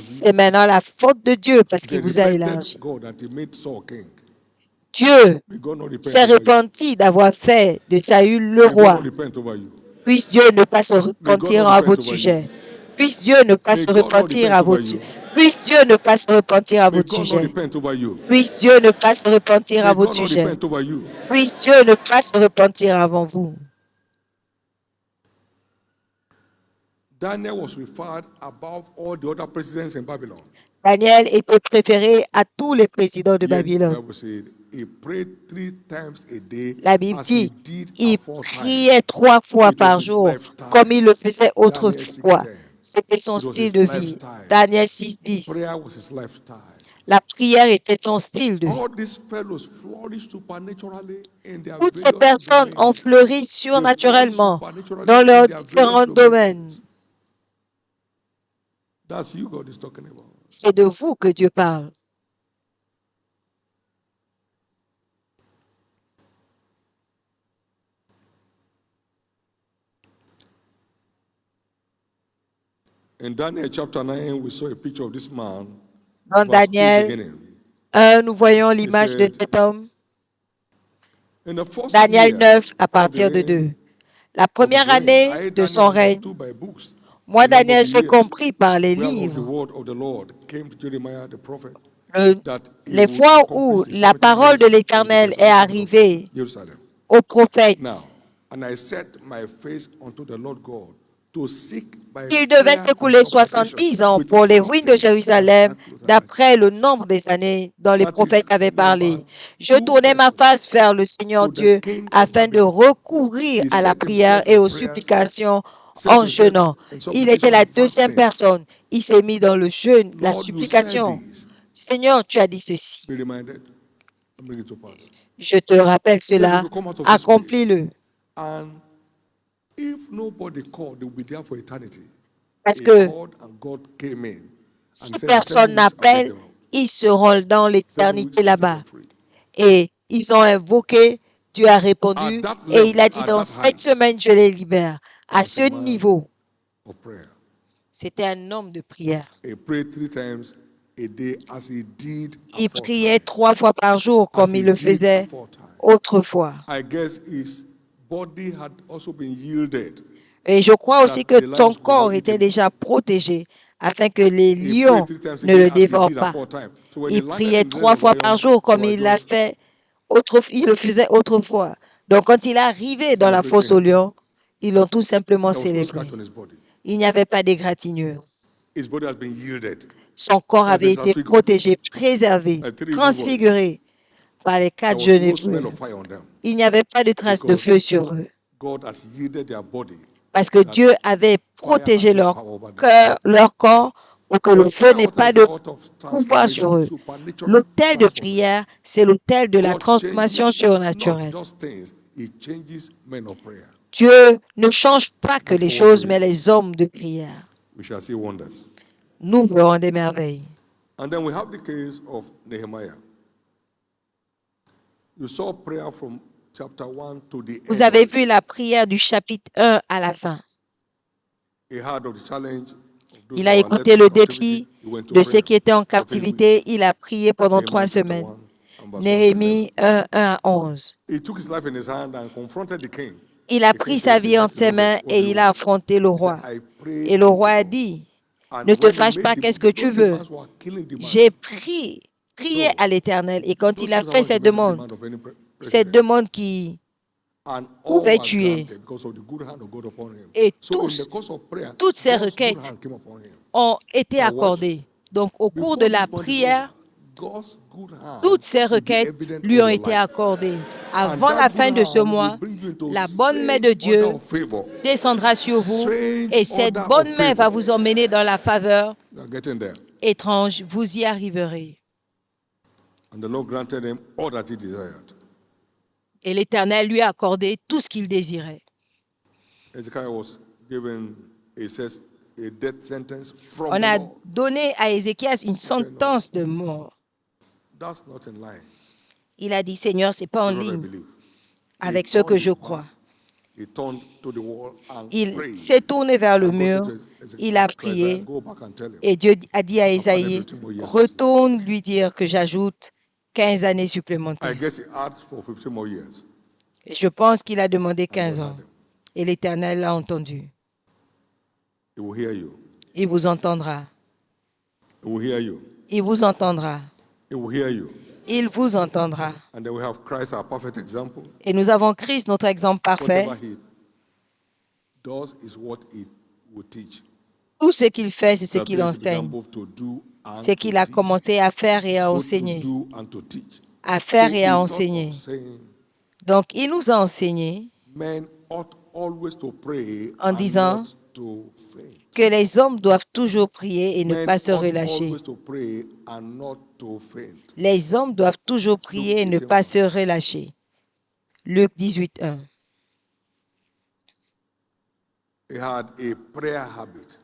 c'est maintenant la faute de Dieu parce qu'il vous a élargi. Dieu s'est repenti d'avoir fait de Saül le roi. Puisse Dieu ne pas se repentir à votre sujet. Puisse Dieu ne pas se repentir à votre sujet. Puisse Dieu ne pas se repentir à votre sujet. Puisse Dieu ne pas se repentir à votre sujet. Puisse Dieu ne pas se repentir avant vous. Daniel was referred above all the other presidents in Babylon. Daniel était préféré à tous les présidents de Yet, Babylone. the Bible said, he prayed 3 times a day La Bible as he dit, did il aforetime. priait 3 fois It was par his jour, lifetime. comme il le faisait autrefois. Daniel 6:10. C'était son It was style his de vie. lifetime. Daniel 6:10. Prayer was his lifetime. La prière était son style de vie. All these fellows flourished supernaturally in their Toutes ces various personnes ont domains. fleuri surnaturellement They flourished supernaturally dans in leurs their various différents domaines. That's you God is talking about. C'est de vous que Dieu parle. In Daniel chapter 9, we saw a picture of this man. Dans verse 2 Daniel beginning. 1, nous voyons l'image de cet homme. In the first Daniel year 9 à of the partir de reign 2. La of his première reign, année I, de son Daniel, règne, understood by books moi, the number of Daniel, the j'ai years compris par les whereof the livres word of the Lord came to Jeremiah the prophet le- that he les would fois accomplish où the la 70 parole de years in the l'Éternel est desolations of arrivée Jerusalem. au prophète. Now, and I set my face unto the Lord God to seek by Il devait prayer s'écouler and supplication 70 ans with pour les ruines de fasting Jérusalem, and sackcloth and d'après le nombre des années dont les That is prophètes avaient parlé. number Je 2 tournai ma person face vers le Seigneur to the Dieu king of afin de Babylon. recourir He à la set prière himself et in aux prayers, supplications set en himself jeûnant. in Il était supplication la and deuxième fasting. personne. Il s'est mis dans le jeûne, la Lord, you said supplication. this. Seigneur, tu as dit ceci. Be reminded and bring it to pass. Je te rappelle Then cela. you will come out of this place. Accomplis-le. And if nobody called, they will be there for eternity. Parce He que called and God came in si and said, personne 7 weeks I'll get n'appelle, them out. ils seront dans 7 weeks l'éternité I'll set là-bas. them free. Et ils ont invoqué, Dieu a répondu, At that et il a level, dit, at dans that 7 height, semaines, je les libère. À was ce a man niveau, of prayer. c'était un homme de prière. He prayed 3 times a day as he did Il aforetime. priait 3 fois par jour, As comme he il le did faisait aforetime. autrefois. I guess his body had also been yielded. Et je crois aussi que the lions ton could not corps eat était him. déjà protégé afin que les He lions prayed 3 times a ne day le as he dévorent did pas. aforetime. So when Il they landed priait in the den 3 of fois par lions, jour, they comme were il l'a just fait il le faisait autrefois. Donc, quand il est arrivé dans la celebrating fosse aux him. lions, ils l'ont tout simplement There was no célébré. scratch on his body. Il n'y avait pas d'égratignure. His body has been yielded. Son corps He has avait been été transfigured. protégé, préservé, By 3 Hebrew boys. transfiguré par les There 4 was jeunes no smell hébreux. of fire on them Il n'y avait pas de traces de because feu sur eux. God has yielded their body. Parce que That Dieu avait fire protégé has no leur power over them. cœur, leur corps, pour que The le feu prayer n'ait altar pas is the de altar of pouvoir sur transformation, eux. supernatural L'autel de transformation. prière, c'est l'autel de la God transformation changes not surnaturelle. just things, He changes men of prayer. Dieu ne change pas que Look les forward choses, to mais it. les hommes de prière. We shall see wonders. Nous verrons des merveilles. And then we have the case of Nehemiah. You saw prayer from chapter 1 to the Vous end. avez vu la prière du chapitre 1 à la fin. He heard of the challenge of those Il who a are écouté led le into captivity. défi He went to de ceux prayer qui étaient en for 3 captivité. weeks. Il a prié pendant Nehemiah 3 chapter semaines. 1 and verse 1 to 11. Néhémie 1, 1 à 11. He took his life in his hand and confronted the king. Il a The king pris said, sa "Okay, vie that entre is ses not mains it. What do et you il a want?" affronté le He said, roi. "I prayed Et le unto roi a God." dit, And ne te when they fâche made pas, qu'est-ce que tu those veux? demands were killing J'ai demands. prié à l'Éternel. Et quand No il a civil fait servant ces should make that demandes, demand of any ces president. demandes qui And all pouvaient were tuer, granted because of the good hand of God upon him. et So in the course of prayer, toutes ces God's good requêtes hand came upon him. ont été Now watch. accordées. Donc, au cours de Before la this month is over, prière, God's good hand toutes ces will be requêtes evident lui on ont your été life. accordées. And Avant that la good fin de ce hand will mois, bring you into la bonne main de strange order Dieu of favor. descendra sur vous Strange et cette order of bonne main va favor. vous emmener dans la faveur You are getting there. étrange. Vous y arriverez. And the Lord granted him all that he desired. Et l'Éternel lui a accordé tout ce qu'il désirait. Hezekiah was given a death sentence from On the a Lord. donné à Ézéchias une sentence de mort. That's not in line Il a dit, Seigneur, ce n'est pas en with what I ligne believe. avec He ce que turned je his crois. back. He turned to the wall and Il prayed. s'est tourné vers le And God said mur, to Hezekiah, il a to Isaiah, prié, go back and tell him, et Dieu a dit à I've added Ésaïe, 15 more years to his life. retourne lui dire que j'ajoute 15 années I supplémentaires. guess he asked for 15 more years. Et je pense qu'il a demandé And 15 God ans. had him. Et l'Éternel l'a entendu. He will hear you. Il vous entendra. He will hear you. Il vous entendra. He will hear you. Il vous entendra. And then we have Christ, our perfect example. Et nous avons Christ, notre exemple parfait. Whatever he does is what he will teach. Tout ce qu'il fait, c'est ce There are qu'il things he began enseigne. both to do and C'est qu'il to a teach. commencé à faire et à Both to enseigner. do and to teach. À So faire et he à taught enseigner. us, saying, Donc, il nous a enseigné men ought always to pray en and disant not to faint. que les hommes doivent toujours prier et ne Men pas se ought relâcher. always to pray and not to faint. Les hommes doivent toujours prier et ne pas se relâcher. Luc 18, 1. He had a prayer habit.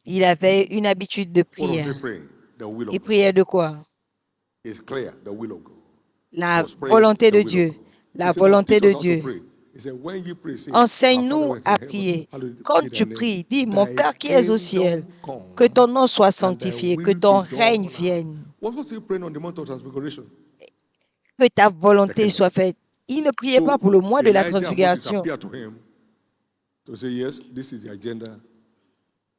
Il avait une habitude de What was he prière. praying? The will of Il God. priait de quoi? It's clear, the will of God. La He was praying volonté the de will of Dieu. God. La He said, "Now volonté teach de us how to Dieu. pray." He said, "When you pray, say, Our Father Enseigne-nous who art in à heaven, prier. hallowed Quand be thy tu name. pries, dis, mon Thy Père qui es au ciel, kingdom come, que ton nom soit and thy sanctifié, que will ton be règne done. vienne, What was he praying on the Mount of Transfiguration? que ta volonté kingdom. soit faite. Il ne priait pas So pour le mois de la Elijah and Moses transfiguration. appeared to him to say, yes, this is the agenda.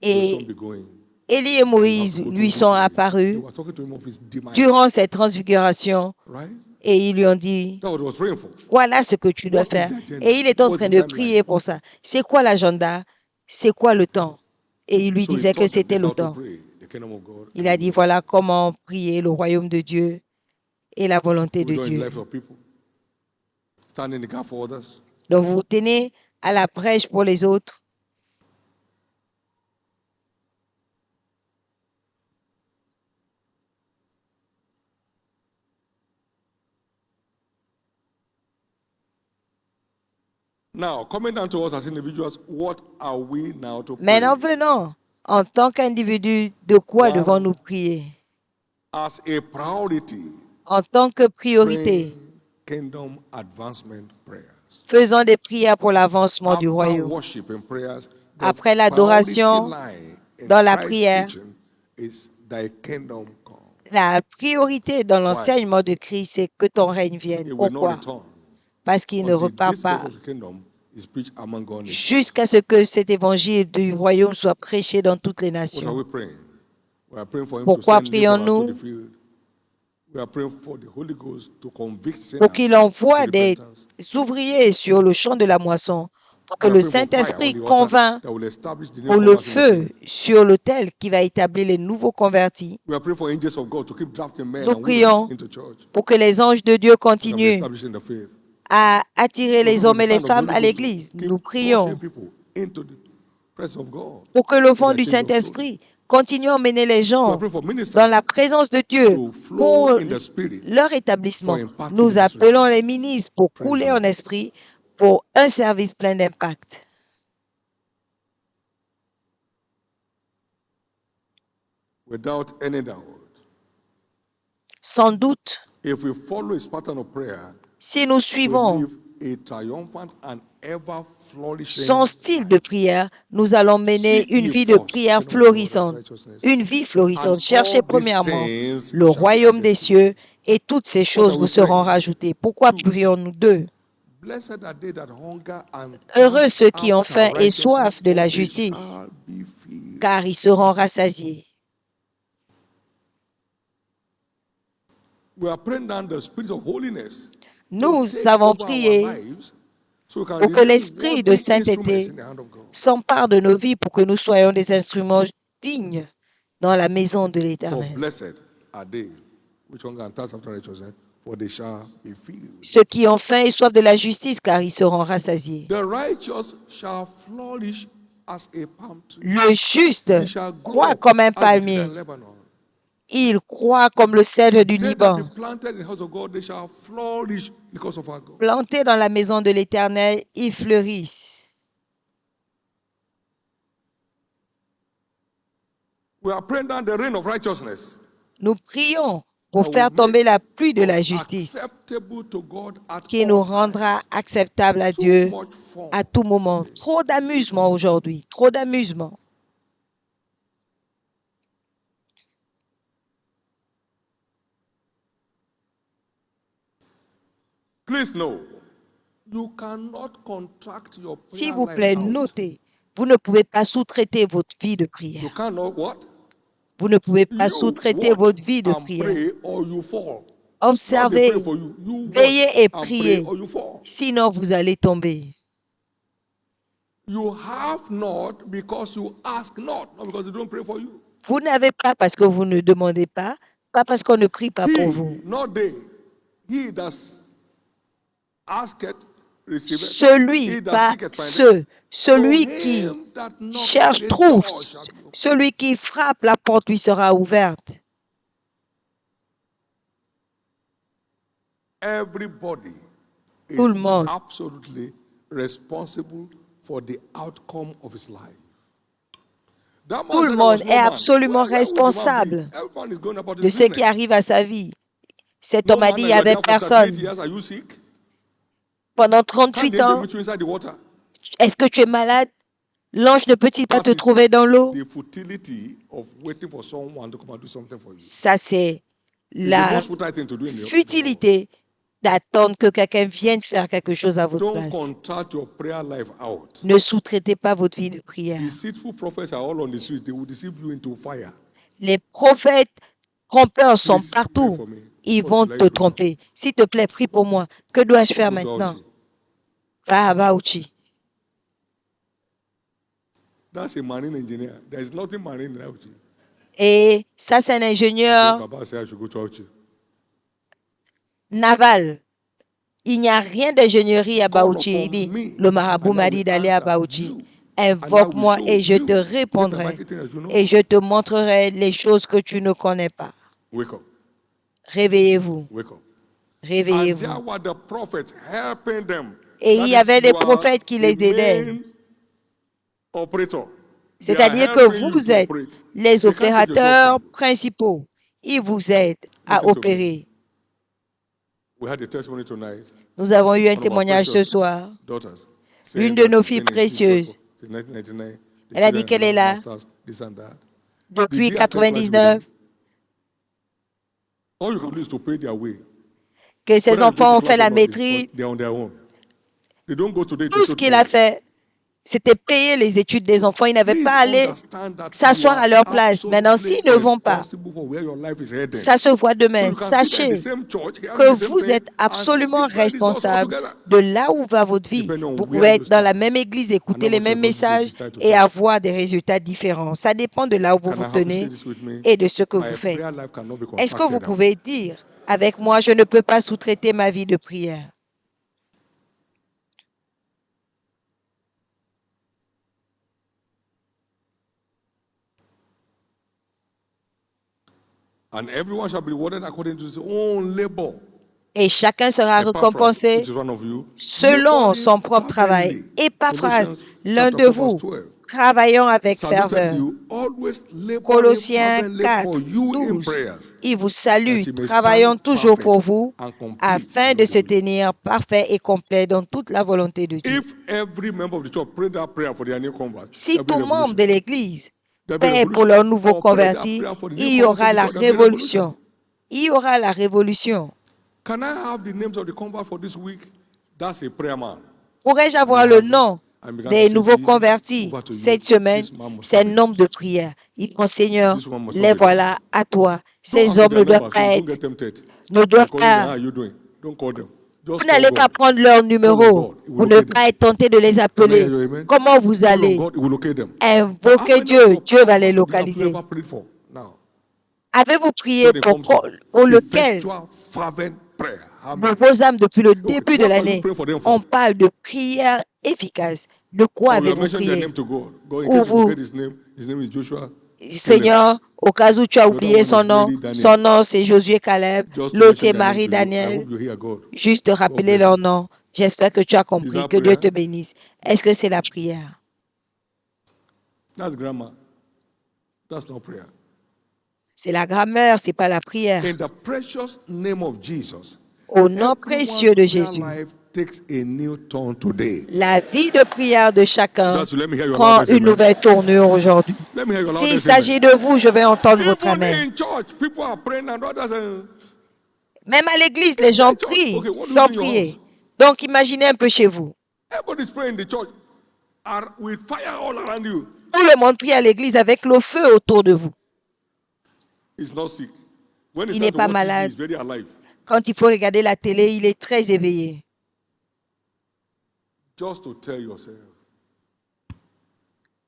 You'll Et soon be going. Élie et And you have Moïse to go lui through sont this way. They apparus were talking to him of his demise. durant cette transfiguration Right? et ils lui ont dit, That's what he was praying for. voilà ce que tu dois What is faire. the agenda? Et il est en What's train the de timeline? prier pour ça. C'est quoi l'agenda? C'est quoi le temps? Et il lui So he disait que taught them c'était this le how to temps. pray. The kingdom of God. Il a dit, voilà comment prier le royaume de Dieu et la volonté We de do in the Dieu. lives of people. Stand in the gap for others. Donc vous vous tenez à la brèche pour les autres. Now, coming down to us as individuals, what are we now to pray? Maintenant, venons, en tant qu'individu, de quoi One, devons-nous prier? As a priority, En tant que priorité, praying kingdom advancement prayers. faisons des prières pour l'avancement du After royaume. worship and prayers, the Après l'adoration, priority line in dans la Christ's prière, teaching is thy kingdom come. la priorité dans l'enseignement de Christ, c'est que ton règne It vienne. will not Pourquoi? return Parce qu'il ne until repart this pas gospel of the kingdom is preached among all nations. jusqu'à ce que cet évangile du royaume soit prêché dans toutes les What are nations. we praying? We are praying for him Pourquoi to send laborers to prions-nous? the field. We are praying for the Holy Ghost to convict sinners Pour qu'il envoie to des repentance. ouvriers sur le champ de la moisson, pour que We are le praying for fire Saint-Esprit on the altar convainc that will establish the pour le newcomers in the feu faith. sur l'autel qui va établir les nouveaux convertis. We are praying for angels of God to keep drafting men Nous and women prions into church pour que les anges de Dieu that will be continuent established in the faith. à attirer We pray les for hommes the et les sign of the femmes Holy à Ghost to l'Église. keep Nous pushing prions people into the presence of God. pour que le So vent that du change of story. Saint-Esprit continue à emmener les We are gens praying for dans ministers la présence de Dieu to flow pour in the spirit leur for établissement. impactful Nous appelons ministrations. les ministres pour Praise couler the en Lord. esprit pour un service plein d'impact. Without any doubt, Sans doute, if we follow his pattern of prayer, si nous we suivons live a triumphant and ever flourishing son style de life. prière, nous allons mener Seek une ye vie de first the prière kingdom of God and his florissante. righteousness, Une vie and florissante. Cherchez all these premièrement things le shall be royaume added des to you. cieux et toutes ces What choses are vous we seront praying? rajoutées. Pourquoi Two. prions-nous? 2. Blessed are they that hunger and Heureux thirst ceux qui ont after faim et righteousness, soif de for la they justice, shall be filled. car ils seront rassasiés. We are praying down the spirit of holiness to Nous take avons over our prié lives so we can pour que remain l'esprit de worthy instruments sainteté in the hand of God. s'empare de nos vies pour que nous soyons des instruments dignes dans la maison de For l'Éternel. blessed are they which hunger and thirst after righteousness, for they shall be filled. Ceux qui ont faim et soif de la justice, car ils seront rassasiés. The righteous shall flourish as a palm tree. Le juste He shall croît grow comme un as the cedar palmier. in Lebanon. Il croît comme le cèdre du They that be Liban. planted in the house of God, they shall flourish because of our God. Plantés dans la maison de l'Éternel, ils fleurissent. We are praying down the rain of righteousness. Nous prions pour That faire will tomber make la pluie de la us justice acceptable to God at qui nous all times. rendra acceptables à Too Dieu much fun. à tout moment. Trop d'amusement aujourd'hui, trop d'amusement. Please know, you cannot contract your prayer S'il vous life plaît, out. notez, vous ne pouvez pas sous-traiter votre vie de You prière. cannot what? Vous ne pouvez pas You sous-traiter watch votre vie de and prière. pray or you fall. Not they pray Observez, for you. You watch veillez et and pray priez, or you fall. sinon vous allez tomber. You have not because you ask not because they don't pray for you. Vous n'avez pas parce que vous ne demandez pas parce qu'on ne prie pas pour vous. He, not they. He that asketh, receiveth. Celui, He that pas seeketh, findeth. ceux, celui To qui him that knocketh, cherche, the trouve, door shall be opened. celui qui frappe, la porte lui sera ouverte. Everybody Tout is le monde. absolutely responsible for the outcome of his life. That man Tout le said there monde was no est man. absolument Where would the man be? responsable Everyone is going about his de ce qui business. arrive à sa vie. Cet No homme a man, dit, il and n'y you are avait there for 38 personne. years. Are you sick? Pendant Can't 38 the angel ans, meet you inside the water? est-ce que tu es malade? L'ange ne peut-il pas That te is trouver dans l'eau? the futility of waiting for someone to come and do something for you. Ça, c'est It's the la most futile thing to do in the world. futilité d'attendre que quelqu'un vienne faire quelque chose à votre Don't place. contract your prayer life out. Ne sous-traitez pas votre vie de prière. Deceitful prophets are all on the street. They will deceive you into fire. Les prophètes trompeurs sont Please pray partout. for me. Ils What vont should I te do? tromper. S'il te plaît, prie pour moi. Que dois-je faire Go to maintenant? Auchi. Va à Bauchi. That's a marine engineer. There is nothing marine in Auchi. Et ça, c'est un So ingénieur Baba said I should go to Auchi. naval. Il n'y a rien d'ingénierie à Call Bauchi. Il upon dit, me, le marabout and I m'a will dit d'aller à answer Bauchi. you, and I will Invoque-moi show et je you te great and répondrai. mighty things that you know Et not. je te montrerai les choses que tu ne connais pas. Wake up. Réveillez-vous. Wake up. And Réveillez-vous. there were the prophets helping them. Et That il y is, avait des you are prophètes qui the les aidaient. main operator. They are C'est-à-dire que helping you vous to êtes operate. les They can't take your job opérateurs from you. principaux. Ils vous aident à Listen to me. opérer. We had a testimony tonight. Nous avons eu un One of our témoignage ce precious soir. daughters L'une saying de that nos she's filles been in this church précieuses, for- since 1999. The elle a dit children qu'elle est now là masters, this and that. depuis Did they attend classes with them? 99, All you can do is to pay their way. que ses Whether they go enfants to ont fait class la or not, it's maîtrise. on- they're on their own. They don't go today to Tout show ce qu'il a tomorrow. fait, c'était payer les études des enfants. Ils n'avaient Please pas à aller understand that you s'asseoir are à leur place. Maintenant, s'ils absolutely ne vont pas, responsible for where your life is heading. ça se voit So demain. you can sit there in Sachez the same church, hearing que the same vous thing, êtes and see absolument different results responsable altogether. de là où va votre vie. Depending on Vous where pouvez you être dans la stand même église, and écouter how les much your mêmes God you messages decide to et take. avoir des résultats différents. Ça dépend de là où vous Can I vous have you say tenez this with me? et de ce que My vous faites. prayer life cannot be Est-ce que vous contracted out. pouvez dire avec moi, je ne peux pas sous-traiter ma vie de prière? And everyone shall be rewarded according to his own labor. Et chacun sera Epaphras, récompensé which is one of you, selon laboring son propre travail. fervently. Épaphras, Colossians l'un chapter de 4, verse vous, 12. travaillons avec Saluted ferveur. you, always laboring Colossiens fervently 4, for you in 12. prayers, Il vous salue, that ye may travaillons stand toujours pour perfect vous, and complete afin in de all se the will. tenir parfait et complet dans toute la volonté de Dieu. If every member of the church prayed that prayer for their new converts, Si there'll be tout membre revolution. de l'Église There'll be paie pour revolution. leurs nouveaux Or pray that convertis, prayer for the il new y converts aura of the la church, there'll be revolution. révolution. Il y aura la révolution. Can I have the names of the converts for this week? That's a prayer man. Pourrais-je avoir le nom des nouveaux convertis cette semaine? C'est un nombre de prières. Il prend, Seigneur, les voilà à toi. Ces hommes ne doivent pas être, ne doivent pas. Vous n'allez pas prendre leur numéro. Vous ne pas être tenté de les appeler. Comment vous allez invoquer Dieu? Dieu va les localiser. Avez-vous prié pour lequel de vos âmes depuis le début de l'année? On parle de prière efficace. De quoi avez-vous prié? Ou vous, Seigneur, au cas où tu as oublié son nom c'est Josué Caleb, l'autre c'est Marie Daniel. Juste de rappeler leur nom. J'espère que tu as compris. Que Dieu te bénisse. Est-ce que c'est la prière? That's grammar. That's not prayer. C'est la grammaire, c'est pas la prière. In the precious name of Jesus, au nom précieux de Jésus, la vie de prière de chacun prend une nouvelle tournure aujourd'hui. S'il s'agit de vous, je vais entendre votre amen. Même à l'église, les gens prient sans prier. Donc, imaginez un peu chez vous. Tout le monde prie à l'église avec le feu autour de vous. Il n'est pas malade. Quand il faut regarder la télé, il est très éveillé.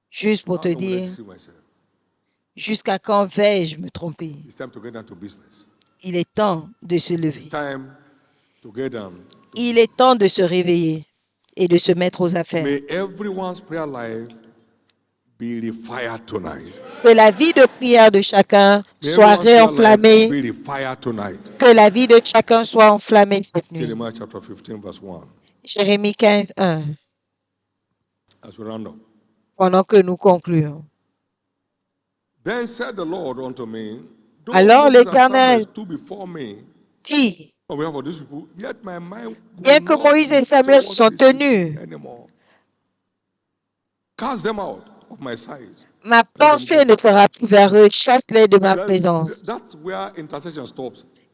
Juste pour te dire, jusqu'à quand vais-je me tromper? Il est temps de se lever. Il est temps de se réveiller et de se mettre aux affaires. Que la vie de prière de chacun soit réenflammée. Que la vie de chacun soit enflammée cette nuit. Jérémie 15, 1. Pendant que nous concluons. Alors l'Éternel dit, bien que Moïse et Samuel se sont tenus, ma pensée ne sera plus vers eux, chasse-les de ma présence.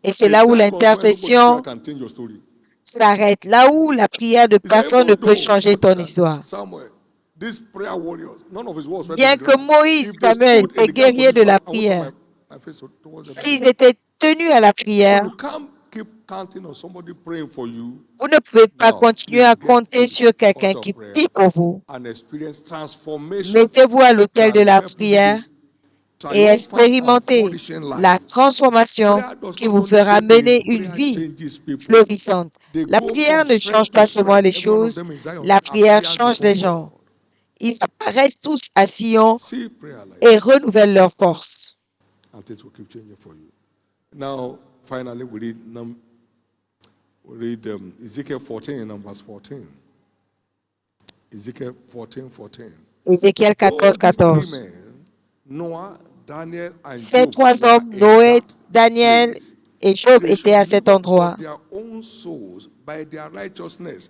Et c'est là où l'intercession s'arrête, là où la prière de personne ne peut changer ton histoire. Bien que Moïse, Samuel et guerriers de la prière, s'ils étaient tenus à la prière, vous ne pouvez pas continuer à compter sur quelqu'un qui prie pour vous. Mettez-vous à l'autel de la prière et expérimentez la transformation qui vous fera mener une vie florissante. La prière ne change pas seulement les choses, la prière change les gens. Ils apparaissent tous à Sion et renouvellent leur force. Now, finally, we read Ezekiel 14 and verse 14. Ezekiel 14, 14. Ézéchiel 14, 14. Noah, Daniel, and Ces trois hommes, Noé, Daniel et Job, étaient à cet endroit.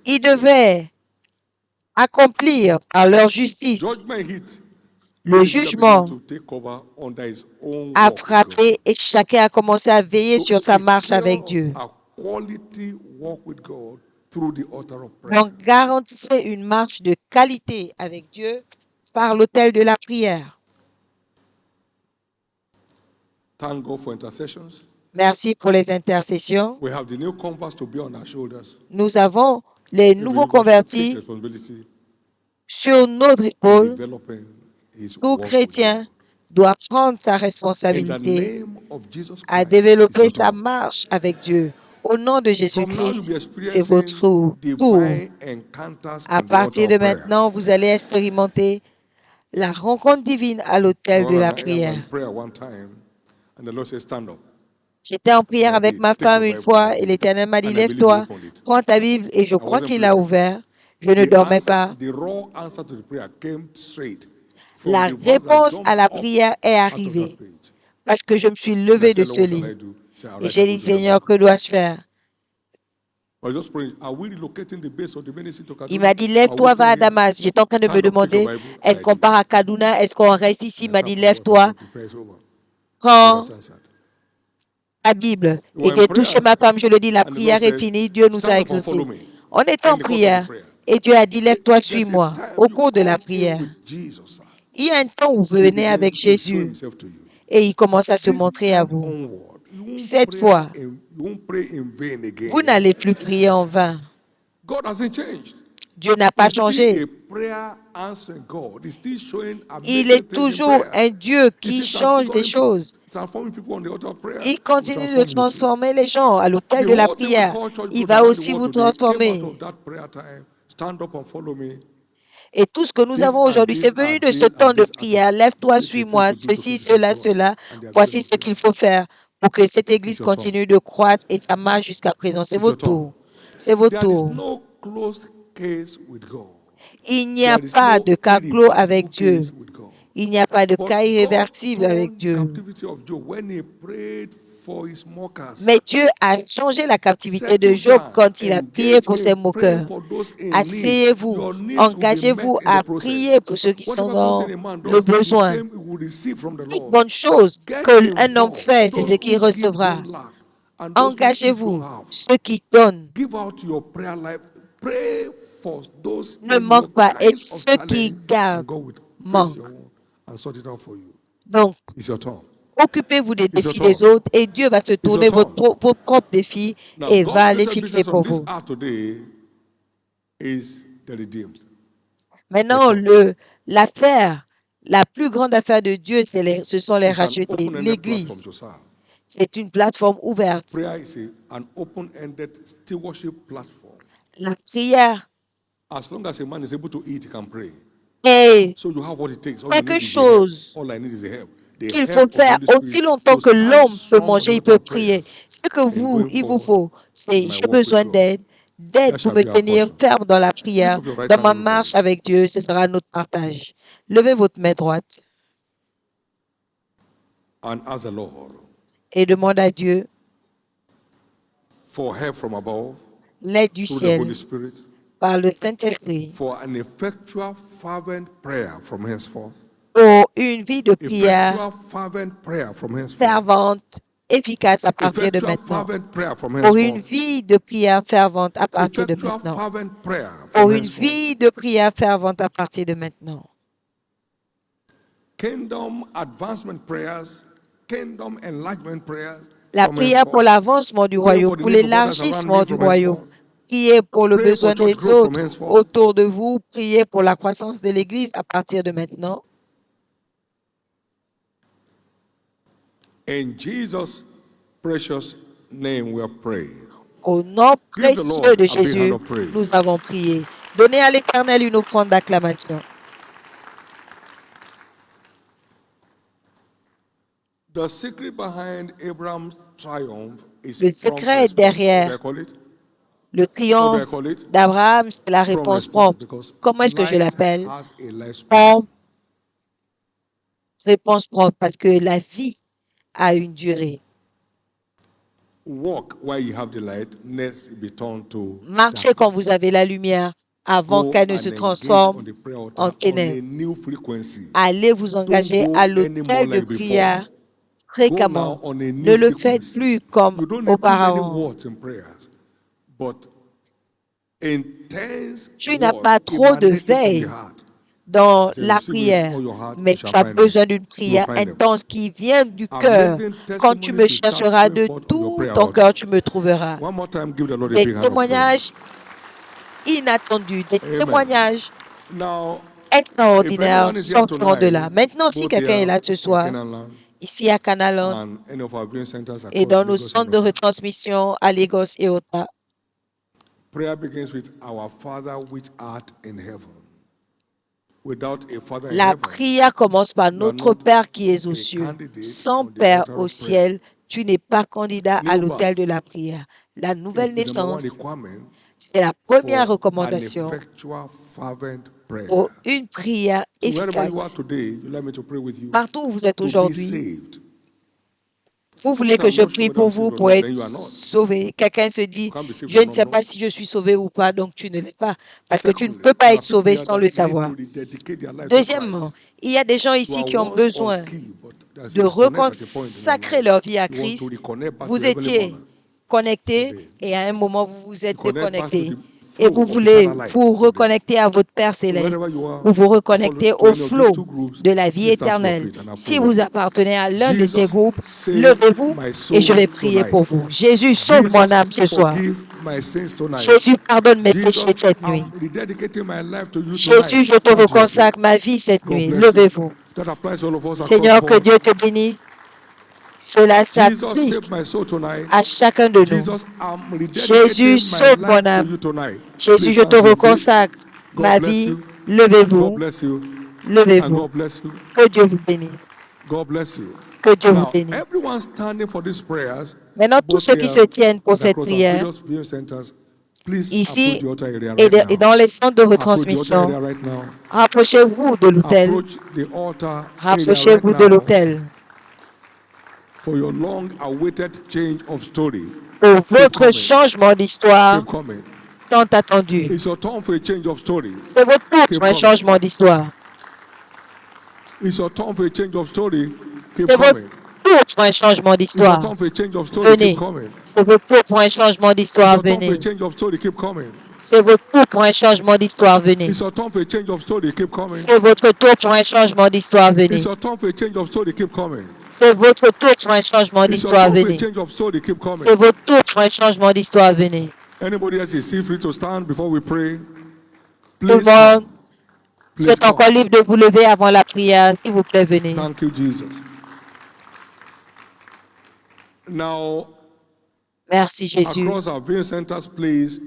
Ils devaient accomplir par leur justice. Le jugement a frappé et chacun a commencé à veiller sur sa marche avec Dieu. Donc, garantissez une marche de qualité avec Dieu par l'autel de la prière. Merci pour les intercessions. Nous avons les nouveaux convertis sur notre épaule. Tout chrétien doit prendre sa responsabilité à développer sa marche avec Dieu. Au nom de Jésus-Christ, c'est votre tour. À partir de maintenant, vous allez expérimenter la rencontre divine à l'autel de la prière. J'étais en prière avec ma femme une fois et l'Éternel m'a dit, lève-toi, prends ta Bible, et je crois qu'il l'a ouvert. Je ne dormais pas. La réponse à la prière est arrivée parce que je me suis levé de ce lit. Et j'ai dit, Seigneur, que dois-je faire? Il m'a dit, lève-toi, va à Damas. J'étais en train de me demander, est-ce qu'on part à Kaduna? Est-ce qu'on reste ici? Il m'a dit, lève-toi, prends la Bible. Et j'ai touché ma femme, je le dis, la prière est finie, Dieu nous a exaucés. On était en prière et Dieu a dit, lève-toi, suis-moi. Au cours de la prière, il y a un temps où vous venez avec Jésus et il commence à se montrer à vous. Cette fois, vous n'allez plus prier en vain. Dieu n'a pas changé. Il est toujours un Dieu qui change des choses. Il continue de transformer les gens à l'autel de la prière. Il va aussi vous transformer. Et tout ce que nous avons aujourd'hui, c'est venu de ce temps de prière. Lève-toi, suis-moi, ceci, cela, cela. Voici ce qu'il faut faire pour que cette église continue de croître et ça marche jusqu'à présent. C'est votre tour. C'est votre tour. Il n'y a pas de cas clos avec Dieu. Il n'y a pas de cas irréversible avec Dieu. Mais Dieu a changé la captivité de Job quand il a prié pour ses moqueurs. Asseyez-vous, engagez-vous à prier pour ceux qui sont dans le besoin. Toute bonne chose qu'un homme fait, c'est ce qu'il recevra. Engagez-vous, ceux qui donnent ne manquent pas et ceux qui gardent manquent. Donc, occupez-vous des défis des autres et Dieu va se tourner vos propres défis et va les fixer pour vous. Maintenant, l'affaire, la plus grande affaire de Dieu, ce sont les rachetés. L'Église, c'est une plateforme ouverte. La prière est quelque chose qu'il faut faire aussi longtemps que l'homme peut manger, il peut prier. Ce que il vous faut, c'est j'ai besoin d'aide pour me tenir ferme dans la prière, dans ma marche avec Dieu, ce sera notre partage. Levez votre main droite et demande à Dieu l'aide du ciel par le Saint-Esprit pour une vie de prière fervente, efficace à partir de maintenant. Pour une vie de prière fervente à partir de maintenant. Pour une vie de prière fervente à partir de maintenant. La prière pour l'avancement du royaume, pour l'élargissement du royaume. Priez pour le besoin des autres autour de vous. Priez pour la croissance de l'Église à partir de maintenant. In Jesus' precious name we are praying. Au nom précieux de Jésus, nous avons prié. Donnez à l'Éternel une offrande d'acclamation. The secret behind Abraham's triumph is le secret derrière le triomphe d'Abraham, c'est la réponse prompte. Comment est-ce que je l'appelle? Prompte. Réponse prompte, parce que la vie a une durée. Marchez quand vous avez la lumière avant qu'elle ne se transforme en ténèbres. Allez vous engager à l'autel de prière fréquemment. Ne le faites plus comme auparavant. Tu n'as pas trop de veille dans la prière, mais tu as besoin d'une prière intense qui vient du cœur. Quand tu me chercheras de tout ton cœur, tu me trouveras. Des témoignages inattendus, des témoignages extraordinaires sortiront de là. Maintenant, si quelqu'un est là ce soir, ici à Canaland et dans nos centres de retransmission à Lagos et Ota, la prière commence par notre Père qui est aux cieux. Sans Père au ciel, tu n'es pas candidat à l'autel de la prière. La nouvelle naissance, c'est la première recommandation prayer. pour une prière So wherever you are efficace. today, you let me to pray with you Partout où vous êtes to be aujourd'hui, saved. vous voulez que je prie pour vous pour être Then you are not. sauvé. Quelqu'un se dit, You can't be saved je and ne not sais know. pas si je suis sauvé ou pas, donc tu ne l'es pas. Parce que tu ne Secondly, peux pas there are être people sauvé here sans that le need savoir. to rededicate their life to Deuxièmement, Christ. il y a des gens You ici are qui ont once besoin on key, but there's de a disconnect at a point in your reconsacrer life. leur vie à You want to Christ. reconnect back to Vous your Heavenly étiez Father. connecté Today. et à un moment vous vous êtes Connect back to déconnecté. the Et flow vous of voulez eternal life vous today. reconnecter à votre Père So céleste. wherever you are, Vous vous follow reconnectez to au any of these flot two groups, de la vie please stand to your éternelle. feet and I'll Si pray vous with you. appartenez à l'un de ces Jesus, groupes, save levez-vous my et soul je vais prier tonight. pour vous. Jésus, sauve mon Jesus, âme ce soir. forgive my sins tonight. Jésus, pardonne mes péchés Jesus, cette nuit. I'm rededicating my life to you tonight. Jésus, je te Stand to your feet. reconsacre ma vie cette God nuit. bless you. Levez-vous. That applies to all of us across Seigneur, the que board. Dieu te bénisse. Cela Jesus, s'applique save my soul tonight. à chacun de nous. Jesus, I'm Jésus, rededicating my sauve mon life to âme. you tonight. Jésus, Please je stand te to your feet. reconsacre God ma bless vie. you. God Levez-vous. bless you. And Levez-vous. God bless you. Que Dieu vous bénisse. God bless you. Que Dieu vous Now, bénisse. everyone standing for these prayers, Maintenant, tous both ceux qui here se tiennent pour and cette across our prière, various viewing centers, please ici approach the altar area et, right now. et dans les centres de Approach the altar retransmission, area right now. rapprochez-vous de l'autel. Approach the altar area right Rapprochez-vous de now l'autel. for your long-awaited change of story. Pour Keep votre coming. changement d'histoire Keep coming. tant attendu. It's your time for a change of story. C'est votre tour Keep pour un coming. changement d'histoire. It's your time for a change of story. Keep C'est votre coming. tour pour un changement It's your d'histoire. time for a change of story. Venez. Keep coming. C'est votre tour pour un changement It's d'histoire. your time for a Venez. change of story. Keep coming. C'est votre tour pour un changement d'histoire. Venez. It's your time for a change of story. Keep coming. C'est votre tour pour un changement d'histoire. Venez. It's your time for a change of story. Keep coming. C'est votre tour pour un changement It's your d'histoire. time for a Venez. change of story. Keep C'est coming. votre tour pour un changement d'histoire. Venez. Anybody else is free to stand before we pray? Tout le Please monde, come. vous Please êtes encore come. libre de vous lever avant la prière. S'il vous plaît, venez. Thank you, Jesus. Now, Merci, Jésus. across our viewing centers, please,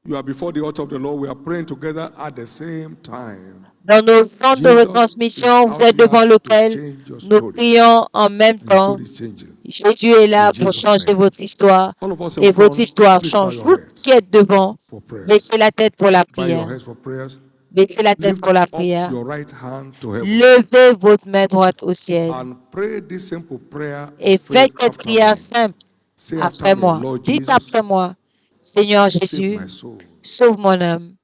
you are before the altar of the Lord. We are praying together at the same time. Dans nos centres de Jesus retransmission, is vous êtes out here devant to l'autel. change your Nous story. prions en même Your temps. story is changing. Jésus est là In pour Jesus' changer name. votre histoire. All of us Et in votre front, histoire please bow change. your Vous heads qui êtes devant, for prayers. baissez la tête pour la Bow your prière. heads for prayers. Baissez la tête Lift pour la up prière. your right hand to heaven Levez votre main droite au ciel. and pray this simple prayer Et of faites faith cette after prière me. simple Say après after me, moi. Lord Dites Jesus, après moi, Seigneur save Jésus, my soul. sauve mon âme.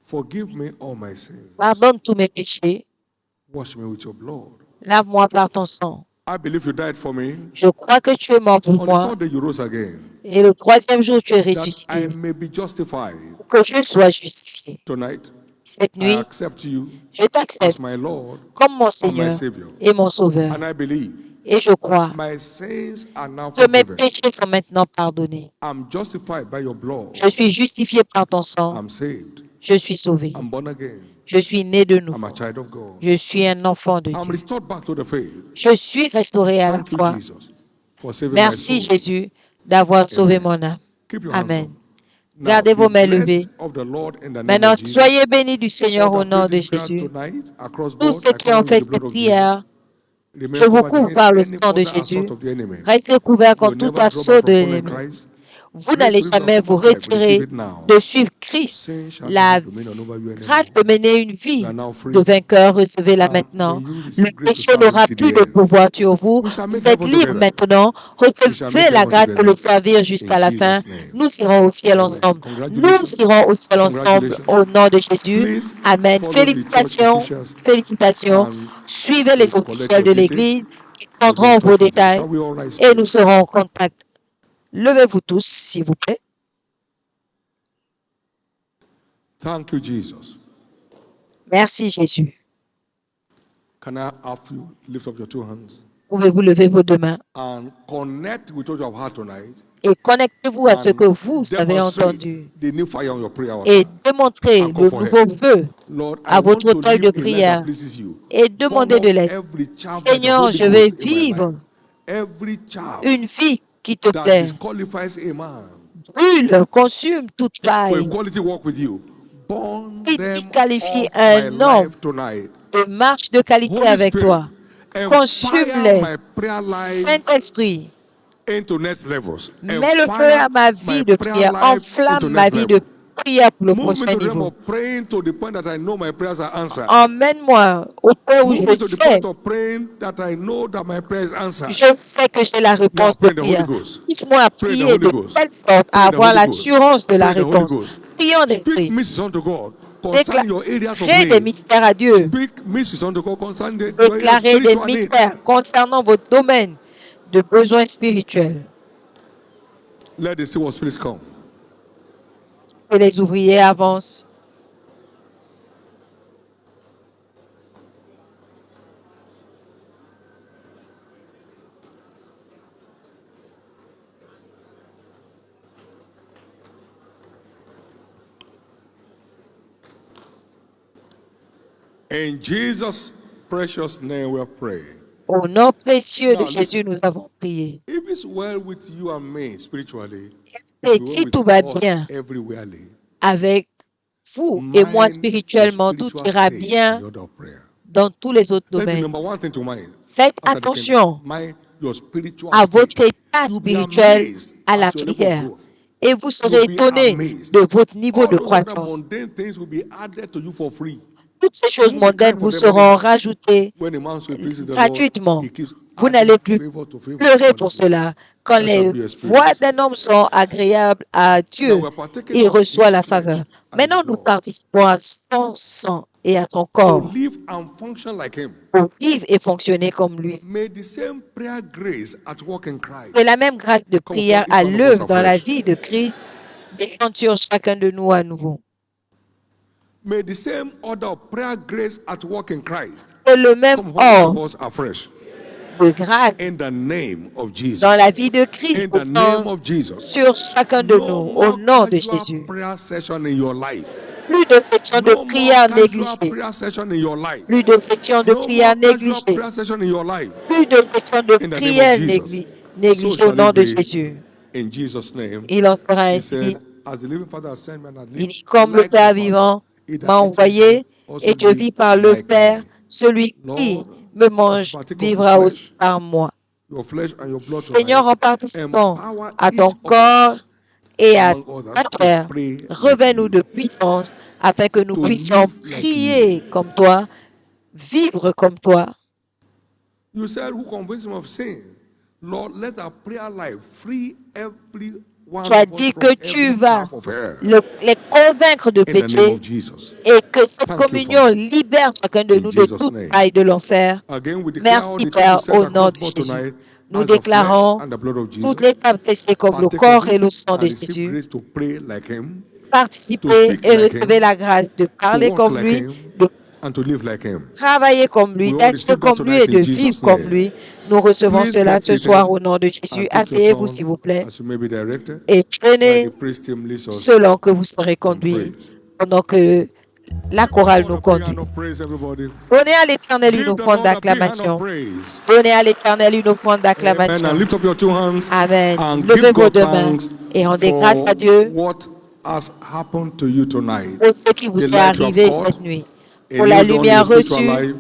Forgive me all my sins. Pardonne tous mes péchés. Wash me with your blood. Lave-moi par ton sang. I believe you died for me. Je crois que tu es mort pour On the moi. third day you rose again. Et le troisième jour, tu es That I ressuscité. may be justified. Pour que je sois justifié. Tonight, Cette I nuit, accept you je as t'accepte my Lord comme mon and my Seigneur Savior. et mon Sauveur. And I believe Et je crois my sins are now que mes forgiven. péchés sont maintenant pardonnés. I'm justified by your blood. Je suis justifié par ton sang. I'm saved. Je suis sauvé. I'm born again. Je suis né de I'm nouveau. a child of God. Je suis un enfant de I'm Dieu. restored back to the faith. Je suis restauré à la Thank you, foi. Jesus, for saving Merci my soul. Jésus d'avoir sauvé Amen. mon âme. Keep your hands Amen. up. Now, Gardez vos be mains blessed levées. of the Lord in the name Maintenant, of Jesus. soyez bénis du Seigneur All au that nom prayed de this prayer Jésus. tonight, across Tous board, ceux I qui cover ont you with fait the blood cette of Jesus. prière, Remain je vous covered couvre against par le any sang de further assault Jésus. of the enemy. Restez couverts contre You'll tout never drop assaut back de from following l'ennemi. Christ. Vous n'allez Grace to live jamais a vous purpose life. Receive retirer it now. de suivre Christ. Sin shall La not have dominion over you grâce anymore. de mener une vie You are now free. de vainqueur, recevez-la May maintenant. you Le receive grace to péché serve n'aura him till plus the de end. pouvoir sur vous. We shall Vous make êtes heaven libre together. maintenant. We shall make Recevez la heaven grâce de together. le servir jusqu'à In la fin. Jesus' name. Nous irons au ciel Amen. ensemble. Nous Congratulations. irons au ciel ensemble Congratulations. au nom de Jésus. Please Amen. follow the church Félicitations. officials Félicitations. and Suivez les collect officiels your de details. l'Église qui We'll be prendront in vos touch with you. détails Shall we all rise, et nous please? serons en contact. Levez-vous tous, s'il vous plaît. Thank you, Jesus. Merci Jésus. Can I have you lift up your two hands Pouvez-vous lever vos deux mains and connect with what you have heard tonight et connectez-vous à ce and que vous avez demonstrate entendu the new fire on your prayer et altar. démontrez And le call for nouveau help. vœu Lord, I à want votre to autel live de a life that prière pleases you. et Burn demandez off de l'aide. every chaff by the Seigneur, Holy je vais Ghost in my vivre life. Every chaff une vie qui te that plaît. disqualifies a man Brûle, consume toute for a paille quality walk with you. Burn qui them disqualifie off my un homme life tonight. de marche de qualité Holy avec Spirit, toi. and fire Consume-les. my prayer life Saint-Esprit, into next levels. And mets le feu fire à ma my vie de prayer prière. life into Enflamme ma next vie de level. prière pour le Move me prochain to the realm niveau. of praying to the point that I know my prayers are answered. Emmène-moi au point où Move me to the sais, point of praying that I know that my prayer is answered. je sais que j'ai la Now réponse de pray in the Holy prière. Ghost. Pousse-moi à Pray in the prier Holy de Ghost. telle sorte Pray à in the avoir Holy Ghost. l'assurance de la Pray in the Holy réponse. Ghost. Prions en Speak esprit. mysteries unto God concerning your areas of Déclarez des need. mystères à Dieu. Speak mysteries unto God concerning your areas of Déclarez des spiritual need. mystères concernant votre domaine de besoins spirituels. Let the steward spirits come. Que les ouvriers avancent. In Jesus' precious name we are praying. Au nom précieux de Now, Jésus, nous avons prié. If it's well with you and me spiritually, Et it will si be tout well va with us bien everywherely. avec vous et moi Mind spirituellement, your tout spiritual ira state bien in the order of prayer. dans tous les autres Let me domaines. number one thing to mind. Faites After the attention kingdom, mind your spiritual à state. votre état You'll be spirituel amazed à la at your level of prière. growth. Et vous serez You'll be étonné amazed. de votre niveau All de those other croissance. mundane things will be added to you for free. Toutes ces You choses won't be mondaines crying for vous them seront anymore. rajoutées When a man so pleases the Lord, gratuitement. he keeps Vous adding n'allez plus favor to favor. pleurer pour cela. Quand That shall les be your voix experience. d'un homme sont agréables à Now Dieu, we're partaking il of reçoit his la flesh faveur. and his Maintenant, nous blood participons à son sang et à son to corps live and function like him. pour vivre et fonctionner comme lui. May the same prayer grace at work in Christ Que la même grâce de come prière upon each à one of us l'œuvre dans la afresh. vie de Christ descende sur chacun de nous à nouveau. May the same order of prayer grace at work in Christ Que le même come upon each of ordre us afresh. de grâce In the name of Jesus. dans la vie de Christ In the name descend of Jesus. sur chacun de No nous au more nom de casual Jésus. prayer session in your life. Plus de sections de No more prière casual négligées. prayer session in your life. Plus de sections de No prière more casual négligées. prayer session in your life. Plus de sections de In the name of prière Jesus. négligées So au shall nom it de be. Jésus. In Jesus' name. Il en sera He ainsi. said, as the living Father has sent me and I Il live dit, comme le like the Père Father, vivant he that m'a eateth envoyé me also et je live vis par le like Père, me. celui qui Lord, me as mange you partake of the vivra aussi flesh, par moi. your flesh and your blood Seigneur, en tonight, participant empower à ton each of corps us, et à among others, ta to chair, pray like revêt-nous you, de puissance afin que nous to puissions live like prier you. comme toi, vivre comme toi. You said, who convinces him of sin? Lord, let our prayer life free every one Tu as of us dit from que tu every vas chaff of hair. les convaincre de In the name péché of Jesus. et que cette Thank you, communion Father. libère chacun de In nous de Jesus' toute name. faille de l'enfer. Again, we declare all Merci the things Père we said au nom across de both Jésus. tonight Nous as the flesh déclarons and the blood of toutes Jesus. les tables tressées comme le Partake of corps et le it sang de and receive Jésus. grace to pray like him, to Participez speak et like recevez him, la grâce de to parler walk comme like lui, him, de and to live like him. travailler comme lui, We all d'être receive that comme lui et tonight de in vivre Jesus' comme name. lui. Nous recevons Please cela get ce seated soir au nom de Jésus. and take your Asseyez-vous s'il turn vous plaît as you may be directed et while the prenez praise team leads us selon que vous serez in conduits praise. pendant que la Give the chorale Lord nous a big hand conduit. of praise, everybody. Donnez à l'Éternel une Give the offrande Lord a big hand of d'acclamation. praise. Donnez à l'Éternel une offrande Amen. And d'acclamation. lift up your two hands Amen. and Levez give vos God deux mains thanks et rendez grâce for à Dieu what has happened to you tonight. pour ce qui vous The est light you have arrivé caught, cette nuit. a Pour la new dawn in your lumière spiritual reçue, life.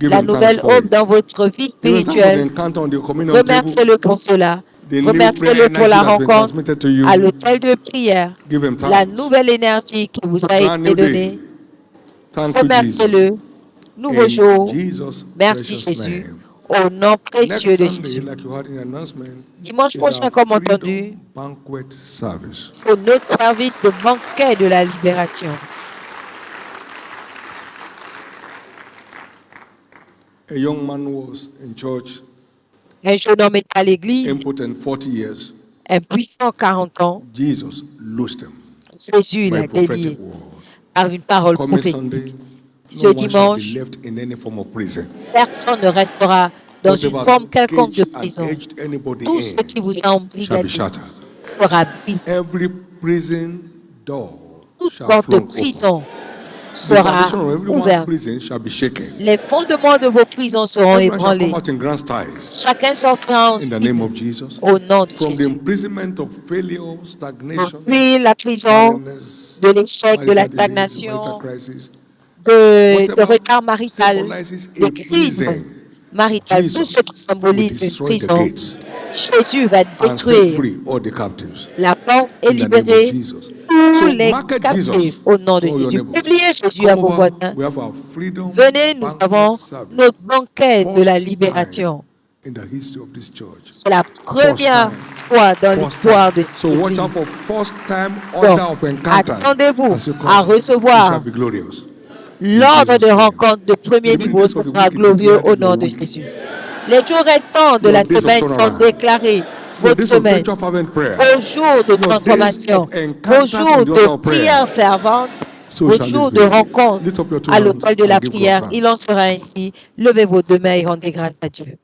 Give la him thanks nouvelle for aube it. dans votre vie Give him thanks for the spirituelle. encounter on the communion table, Remerciez-le pour cela. the new prayer Remerciez-le pour energy la that's been rencontre transmitted to à you. l'hôtel de prière. Give him La thanks. nouvelle énergie qui vous a Brand été new day. donnée. Thank you, Jesus. Remerciez-le. Nouveau In jour. Jesus' Merci precious Jésus. name. Au nom précieux Next de Sunday, Jésus. like you had in the announcement, Dimanche is prochain, our comme entendu, freedom banquet service. c'est notre service de banquet de la libération. A young man was in church, Un jeune homme est à l'église, impotent 40 years. impuissant 40 ans. Jesus loosed him Jésus by l'a a prophetic délié word. par une parole Coming prophétique. Sunday, Ce no one shall be dimanche, left in any form of prison. personne ne restera dans une Whatever forme quelconque de caged and prison. edged anybody Tout ce qui in vous a shall be embrigadé shattered. sera brisé. Every prison door Toute shall porte de flung open. prison The sera foundation of everyone's ouverte. prison shall be shaken. Les fondements de vos prisons seront Everyone shall come ébranlés. out in grand styles. Chacun sortira en In the name speed of Jesus. au nom de From the Jésus. imprisonment of failure, stagnation, Puis la prison barrenness, de l'échec, de la marital delays, marital stagnation, crisis, de whatever retard marital, symbolizes de a crise prison, maritale, tout ce Jesus qui will symbolise une destroy the prison, gates Jésus va and set détruire free all the captives. la porte est In the name of libérée. Jesus. tous les captifs au nom de Jésus. Publiez Jésus à vos voisins. Venez, nous avons notre banquet de la libération. C'est la première fois dans l'histoire de l'Église. Donc, attendez-vous à recevoir l'ordre de rencontre de premier niveau. Ce sera glorieux au nom de Jésus. Les jours et temps de la semaine sont déclarés. Votre semaine, vos jours de transformation, vos jours de prière fervente, vos jours de rencontre à l'autel de la prière. Il en sera ainsi. Levez vos deux mains et rendez grâce à Dieu.